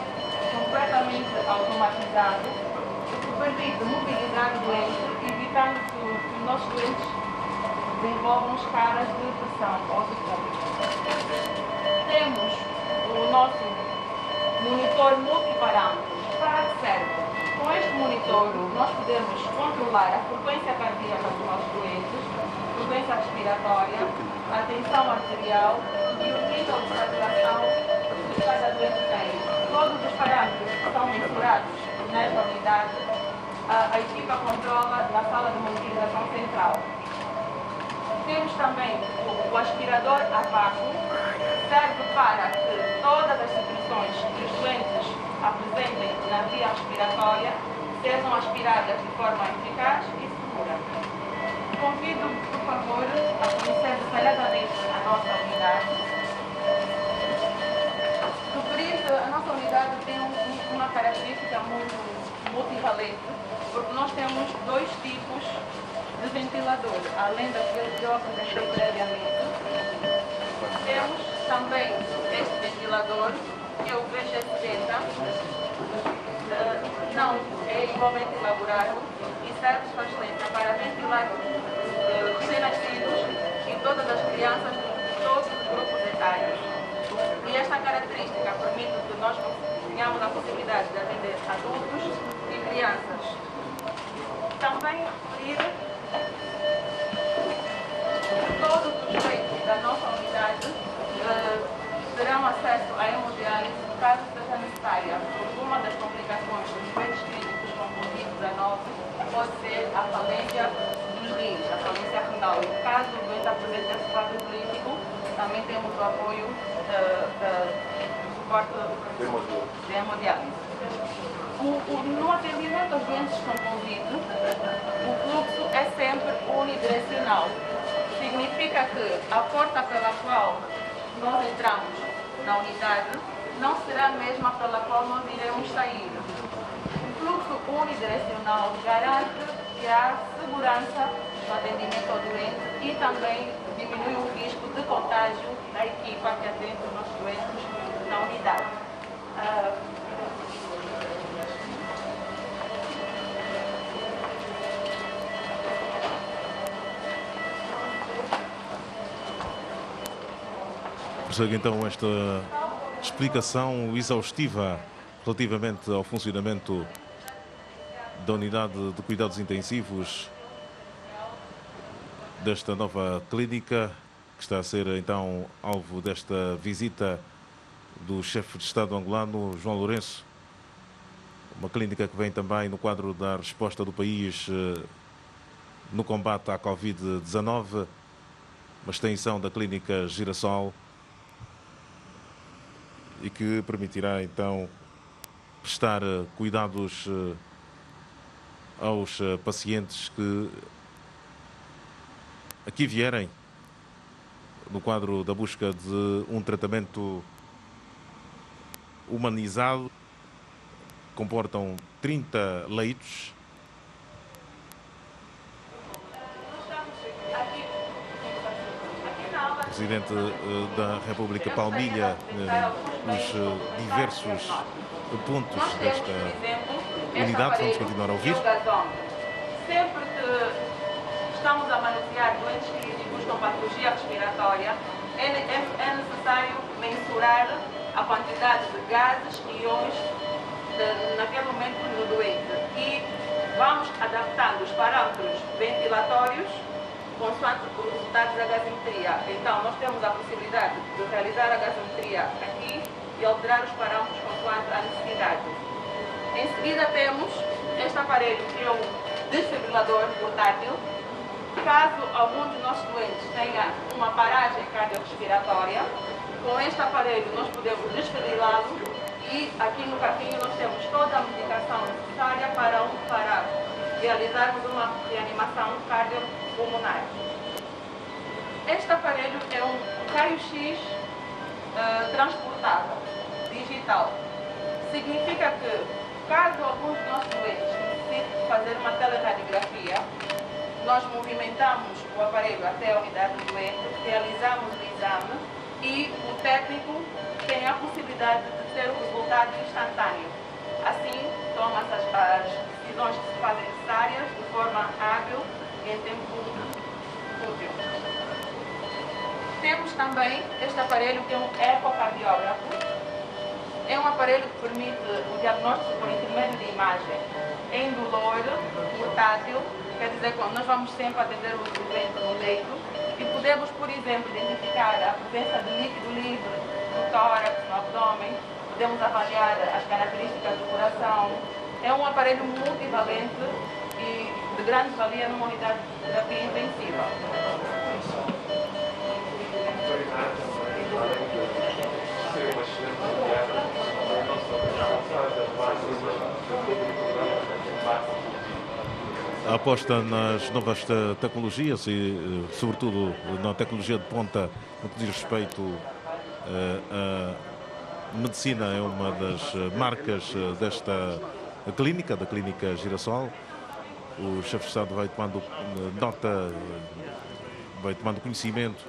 completamente automatizado, o que permite mobilizar o doente, evitando que os nossos doentes desenvolvam escalas de pressão ou de público. Temos o nosso monitor multiparâmetros. Para que serve? Com este monitor, nós podemos controlar a frequência cardíaca dos nossos doentes, frequência respiratória, a tensão arterial e o nível de saturação que cada doente tem. Todos os parâmetros que são mensurados nesta unidade, a equipa controla na sala de monitorização central. Temos também o aspirador a vácuo, que serve para que todas as secreções que os doentes apresentem na via respiratória sejam aspiradas de forma eficaz e segura. Convido, por favor, a conhecer detalhadamente a nossa unidade. Referir que a nossa unidade tem uma característica muito multivalente, porque nós temos dois tipos de ventilador, além daquele que eu apresentei previamente. Temos também este ventilador, que é o VG70, não é igualmente elaborado e serve para ventilar recém-nascidos e todas as crianças de todos os grupos etários. E esta característica permite que nós tenhamos a possibilidade de atender adultos e crianças. Também referir todos os leitos da nossa unidade terão acesso à hemodiálise caso seja necessária. Uma das complicações dos doentes críticos com Covid-19 pode ser a falência dos rins, a falência renal. E caso o doente apresente esse quadro crítico, também temos o apoio do suporte de hemodiálise. No atendimento aos doentes com Covid, o fluxo é sempre unidirecional. Significa que a porta pela qual nós entramos na unidade não será a mesma pela qual nós iremos sair. O fluxo unidirecional garante que há segurança no atendimento ao doente e também diminui o risco de contágio da equipa que atende os nossos doentes na unidade. Prossegue então esta explicação exaustiva relativamente ao funcionamento da unidade de cuidados intensivos desta nova clínica, que está a ser então alvo desta visita do chefe de Estado angolano, João Lourenço. Uma clínica que vem também no quadro da resposta do país no combate à Covid-19, uma extensão da clínica Girassol, e que permitirá então prestar cuidados aos pacientes que aqui vierem no quadro da busca de um tratamento humanizado. Comportam 30 leitos. O Presidente da República palmilha os diversos pontos desta unidade. Vamos continuar a ouvir. Sempre que estamos a manusear doentes clínicos com patologia respiratória, é necessário mensurar a quantidade de gases e íons naquele momento no doente. E vamos adaptando os parâmetros ventilatórios consoante os resultados da gasometria. Então, nós temos a possibilidade de realizar a gasometria aqui e alterar os parâmetros consoante a necessidade. Em seguida, temos este aparelho que é um desfibrilador portátil. Caso algum dos nossos doentes tenha uma paragem cardiorrespiratória, com este aparelho nós podemos desfibrilá-lo e aqui no carrinho nós temos toda a medicação necessária para realizarmos uma reanimação cardiopulmonar. Este aparelho é um raio-x transportável, digital. Significa que, caso algum dos nossos doentes necessite fazer uma teleradiografia, nós movimentamos o aparelho até a unidade do doente, realizamos o exame e o técnico tem a possibilidade de ter o resultado instantâneo. Assim, toma-se as decisões que se fazem necessárias de forma hábil e em tempo útil. Temos também este aparelho que é um ecocardiógrafo. É um aparelho que permite o diagnóstico por intermédio de imagem indolor, portátil, quer dizer que nós vamos sempre atender o doente no leito e podemos, por exemplo, identificar a presença de líquido livre no tórax, no abdômen, podemos avaliar as características do coração. É um aparelho multivalente e de grande valia numa unidade de terapia intensiva. A aposta nas novas tecnologias e, sobretudo, na tecnologia de ponta no que diz respeito à medicina é uma das marcas desta clínica, da Clínica Girassol. O chefe de Estado vai tomando nota, vai tomando conhecimento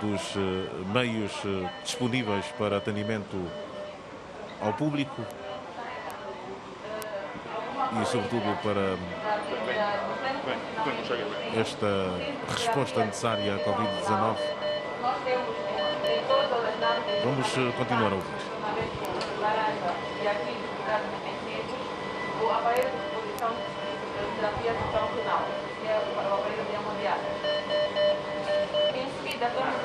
dos meios disponíveis para atendimento ao público e, sobretudo, para esta resposta necessária à Covid-19. Vamos continuar a ouvir. O aparelho de exposição de terapia funcional, que é o aparelho de hemodiálise. Em seguida, temos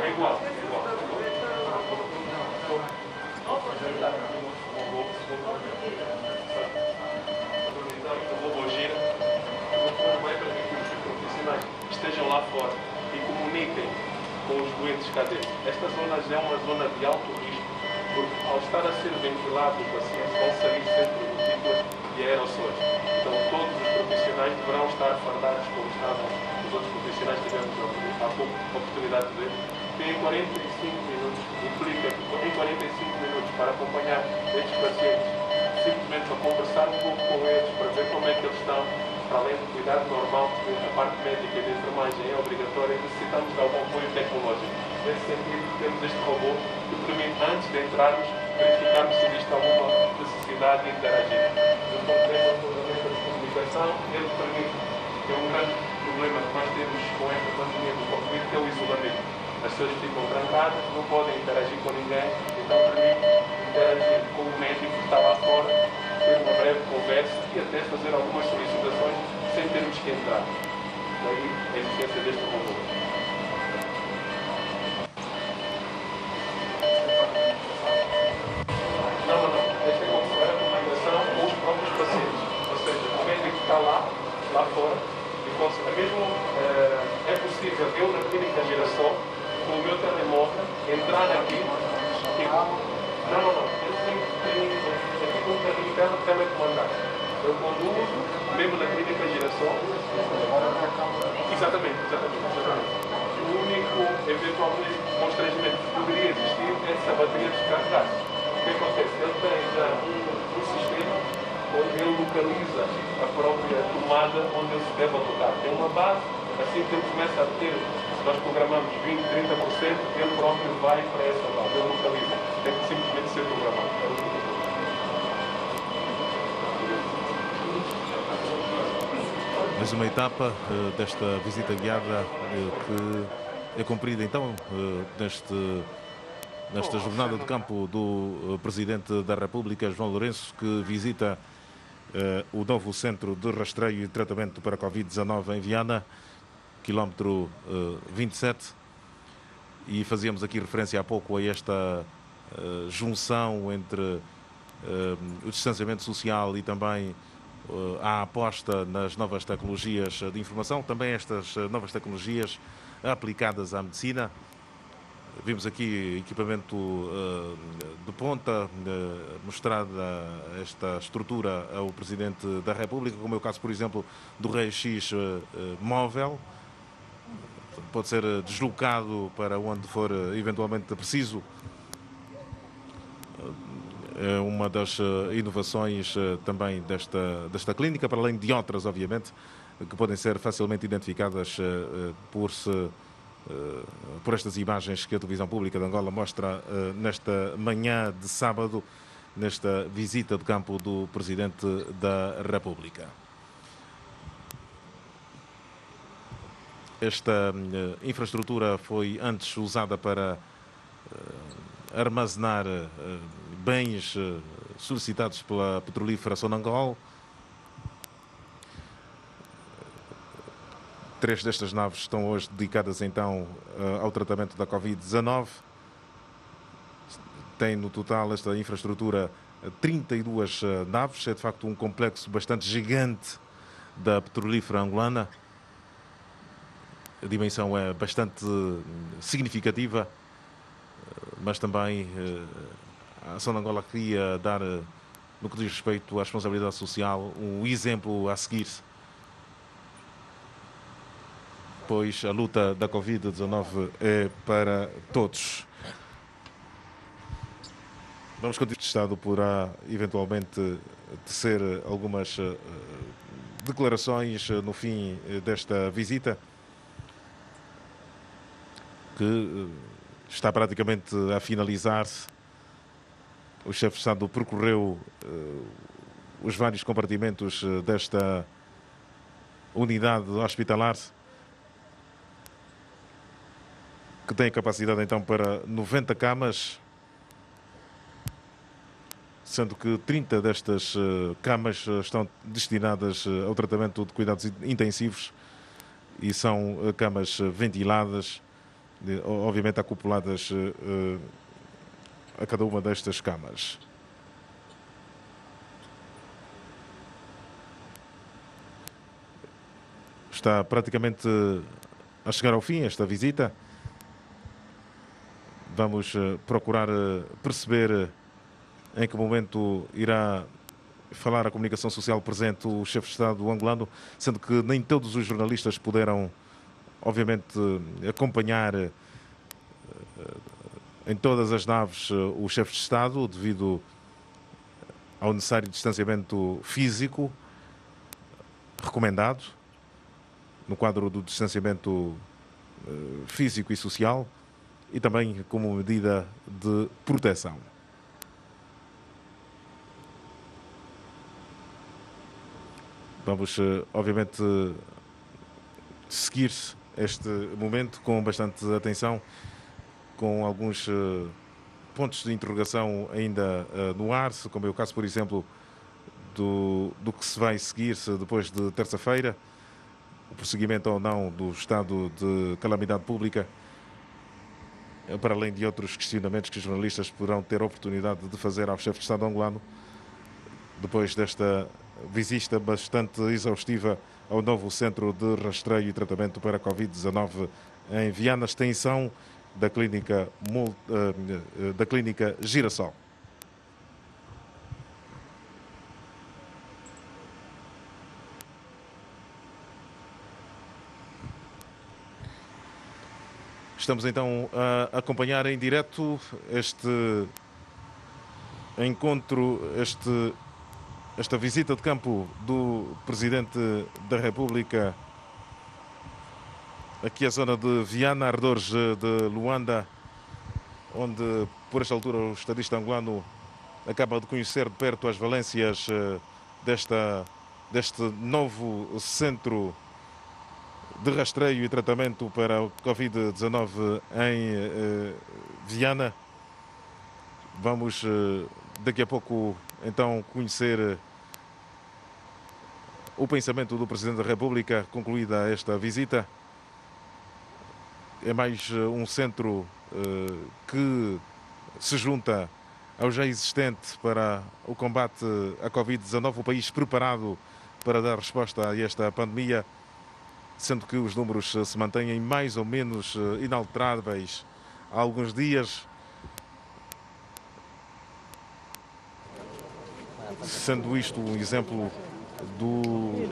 É igual. O robô gira, os profissionais estejam lá fora e comuniquem com os doentes cá dentro. Esta zona já é uma zona de alto risco, porque ao estar a ser ventilado o paciente vão sair sempre gotículas e aerossóis. Então todos os profissionais deverão estar fardados como estavam os outros profissionais que tivemos há pouco oportunidade de ver. Tem 45 minutos, implica que em 45 minutos para acompanhar estes pacientes, simplesmente para conversar um pouco com eles, para ver como é que eles estão, para além do cuidado normal, que a parte médica e de enfermagem é obrigatória, necessitamos de algum apoio tecnológico. Nesse sentido, temos este robô que permite, antes de entrarmos, verificarmos se existe alguma necessidade de interagir. No ponto de comunicação, ele permite que é um grande problema que nós temos com esta pandemia do Covid, que é o isolamento. As pessoas ficam trancadas, não podem interagir com ninguém, então permite interagir com o médico que está lá fora, ter uma breve conversa e até fazer algumas solicitações sem termos que entrar. Daí a existência deste robô. Não. Esta é como se fosse a comunicação com os próprios pacientes. Ou seja, o médico está lá fora, e mesmo é possível eu na clínica Girassol, com o meu telemóvel, entrar aqui e... Não. Eu tenho aqui com um caminho telecomandado. Eu conduzo, mesmo na clínica Girassol. Exatamente. O único, eventualmente, constrangimento que poderia existir é se a bateria descarregasse. O que acontece? Ele tem já um sistema onde ele localiza a própria tomada onde ele se deve alocar. Tem uma base, assim que ele começa a ter, se nós programamos 20, 30%, ele próprio vai para essa base, ele localiza. Tem que simplesmente ser programado. Mais uma etapa desta visita guiada que é cumprida então nesta jornada de campo do Presidente da República, João Lourenço, que visita o novo centro de rastreio e tratamento para Covid-19 em Viana, quilómetro 27, e fazíamos aqui referência há pouco a esta junção entre o distanciamento social e também a aposta nas novas tecnologias de informação, também estas novas tecnologias aplicadas à medicina. Vimos aqui equipamento de ponta, mostrada esta estrutura ao Presidente da República, como é o caso, por exemplo, do raio-x móvel. Pode ser deslocado para onde for eventualmente preciso. É uma das inovações também desta clínica, para além de outras, obviamente, que podem ser facilmente identificadas por estas imagens que a televisão pública de Angola mostra nesta manhã de sábado, nesta visita de campo do Presidente da República. Esta infraestrutura foi antes usada para armazenar bens solicitados pela petrolífera Sonangol. 3 destas naves estão hoje dedicadas então ao tratamento da Covid-19. Tem no total esta infraestrutura 32 naves, é de facto um complexo bastante gigante da petrolífera angolana. A dimensão é bastante significativa, mas também a Sonangol queria dar, no que diz respeito à responsabilidade social, um exemplo a seguir, pois a luta da Covid-19 é para todos. Vamos continuar. O Estado poderá eventualmente tecer algumas declarações no fim desta visita, que está praticamente a finalizar-se. O chefe de Estado percorreu os vários compartimentos desta unidade hospitalar, que tem capacidade então para 90 camas, sendo que 30 destas camas estão destinadas ao tratamento de cuidados intensivos e são camas ventiladas, obviamente acopladas a cada uma destas camas. Está praticamente a chegar ao fim esta visita. Vamos procurar perceber em que momento irá falar a comunicação social presente o chefe de Estado angolano, sendo que nem todos os jornalistas puderam, obviamente, acompanhar em todas as naves o chefe de Estado, devido ao necessário distanciamento físico recomendado, no quadro do distanciamento físico e social, e também como medida de proteção. Vamos, obviamente, seguir-se este momento com bastante atenção, com alguns pontos de interrogação ainda no ar, como é o caso, por exemplo, do que se vai seguir-se depois de terça-feira, o prosseguimento ou não do estado de calamidade pública, para além de outros questionamentos que os jornalistas poderão ter a oportunidade de fazer ao chefe de Estado angolano, depois desta visita bastante exaustiva ao novo centro de rastreio e tratamento para a Covid-19 em Viana, extensão da clínica Girassol. Estamos então a acompanhar em direto este encontro, esta visita de campo do Presidente da República aqui à zona de Viana, arredores de Luanda, onde por esta altura o estadista angolano acaba de conhecer de perto as valências deste novo centro de rastreio e tratamento para o Covid-19 em Viana. Vamos daqui a pouco então conhecer o pensamento do Presidente da República concluída esta visita. É mais um centro que se junta ao já existente para o combate à Covid-19, o país preparado para dar resposta a esta pandemia, sendo que os números se mantêm mais ou menos inalteráveis há alguns dias, sendo isto um exemplo do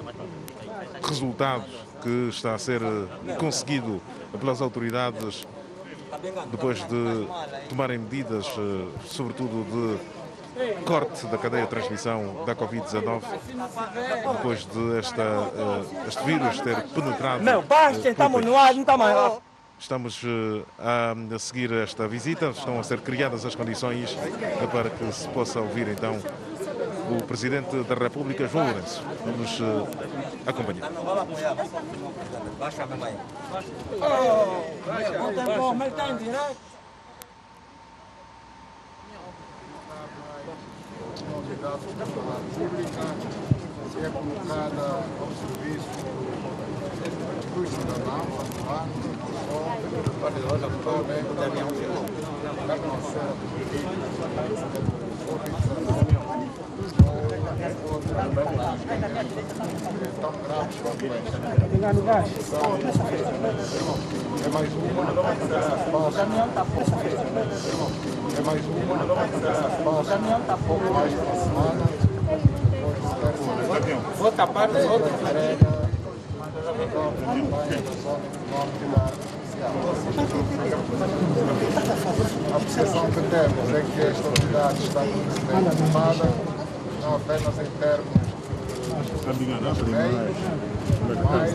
resultado que está a ser conseguido pelas autoridades depois de tomarem medidas, sobretudo de corte da cadeia de transmissão da Covid-19, depois de este vírus ter penetrado. Estamos a seguir esta visita, estão a ser criadas as condições para que se possa ouvir então o Presidente da República, João Lourenço, nos acompanhar. É colocada ao serviço dos cidadãos, tão graves quanto esta. É mais uma, é mais uma, pouco mais de uma semana. Vou tapar os outros. A percepção que temos é que esta unidade está bem formada, não apenas em termos de meios, mas também em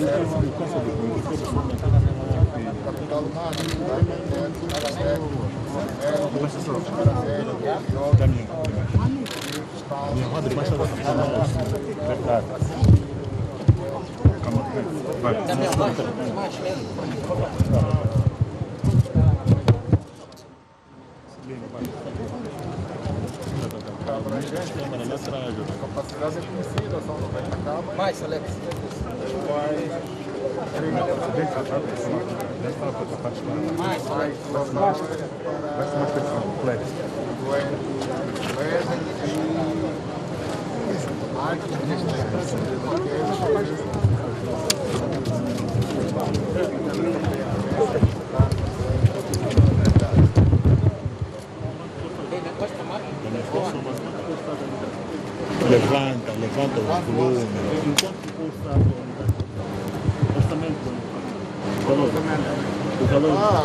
termos de capital humano, a capacidade é conhecida, são 90 camas. Mais, Alex. Mais, Levanta o volume.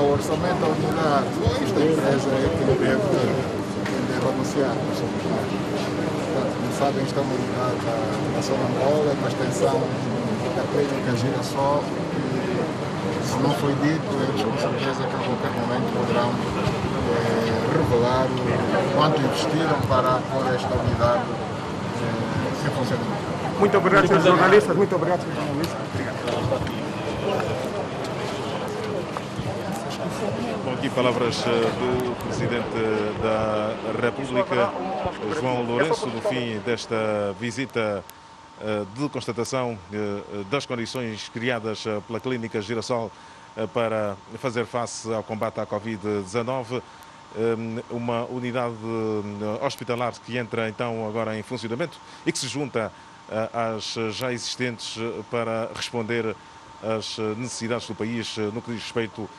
O orçamento da unidade. Esta empresa é que deve anunciar. Portanto, como sabem, está uma unidade na zona Angola, com a extensão da clínica Girassol. E, se não foi dito, eles com certeza que a qualquer momento poderão revelar quanto investiram para pôr esta unidade em funcionamento. Muito obrigado, senhores jornalistas. Muito obrigado, senhores jornalistas. Obrigado. Bom, aqui palavras do Presidente da República, João Lourenço, no fim desta visita de constatação das condições criadas pela Clínica Girassol para fazer face ao combate à Covid-19. Uma unidade hospitalar que entra então agora em funcionamento e que se junta às já existentes para responder às necessidades do país no que diz respeito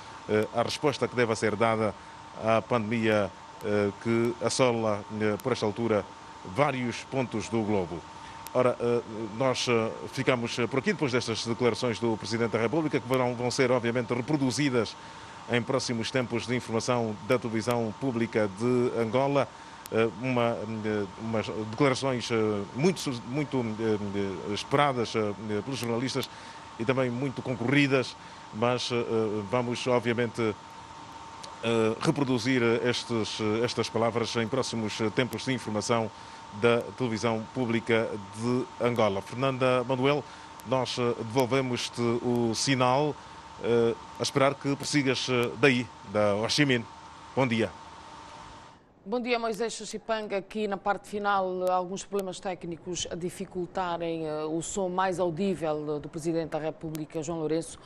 à resposta que deve ser dada à pandemia que assola por esta altura vários pontos do globo. Ora, nós ficamos por aqui depois destas declarações do Presidente da República, que vão ser obviamente reproduzidas em próximos tempos de informação da televisão pública de Angola. Umas declarações muito esperadas pelos jornalistas e também muito concorridas, mas vamos obviamente reproduzir estas palavras em próximos tempos de informação da televisão pública de Angola. Fernanda Manuel, nós devolvemos-te o sinal a esperar que prossigas daí, da Ho Chi Minh. Bom dia. Bom dia, Moisés Chachipanga. Aqui na parte final, alguns problemas técnicos a dificultarem o som mais audível do Presidente da República, João Lourenço.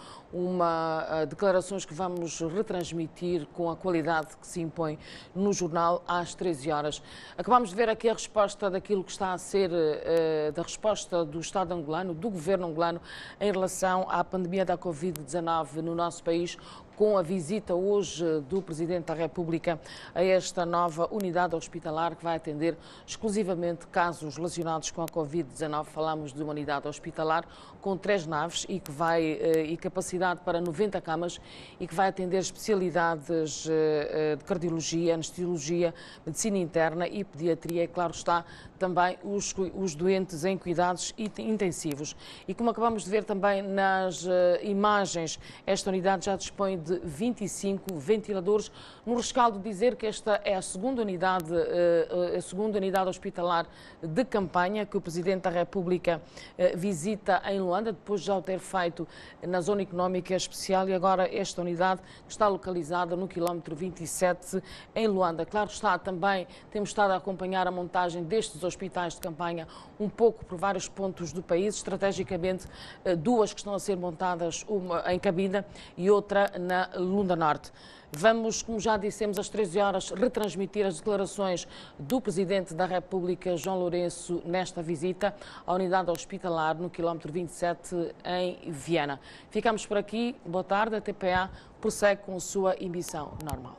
Declarações que vamos retransmitir com a qualidade que se impõe no jornal às 13 horas. Acabamos de ver aqui a resposta daquilo que está a ser, da resposta do Estado angolano, do governo angolano, em relação à pandemia da Covid-19 no nosso país, com a visita hoje do Presidente da República a esta nova unidade hospitalar que vai atender exclusivamente casos relacionados com a Covid-19. Falamos de uma unidade hospitalar com 3 naves e capacidade para 90 camas e que vai atender especialidades de cardiologia, anestesiologia, medicina interna e pediatria e, claro está, também os doentes em cuidados intensivos. E como acabamos de ver também nas imagens, esta unidade já dispõe de 25 ventiladores. No rescaldo dizer que esta é a segunda unidade hospitalar de campanha que o Presidente da República visita em Luanda, depois de já o ter feito na Zona Económica Especial, e agora esta unidade está localizada no quilómetro 27 em Luanda. Claro está, também temos estado a acompanhar a montagem destes hospitais de campanha um pouco por vários pontos do país, estrategicamente 2 que estão a ser montadas, uma em Cabinda e outra na Lunda Norte. Vamos, como já dissemos, às 13 horas retransmitir as declarações do Presidente da República, João Lourenço, nesta visita à unidade hospitalar no quilómetro 27 em Viana. Ficamos por aqui. Boa tarde. A TPA prossegue com a sua emissão normal.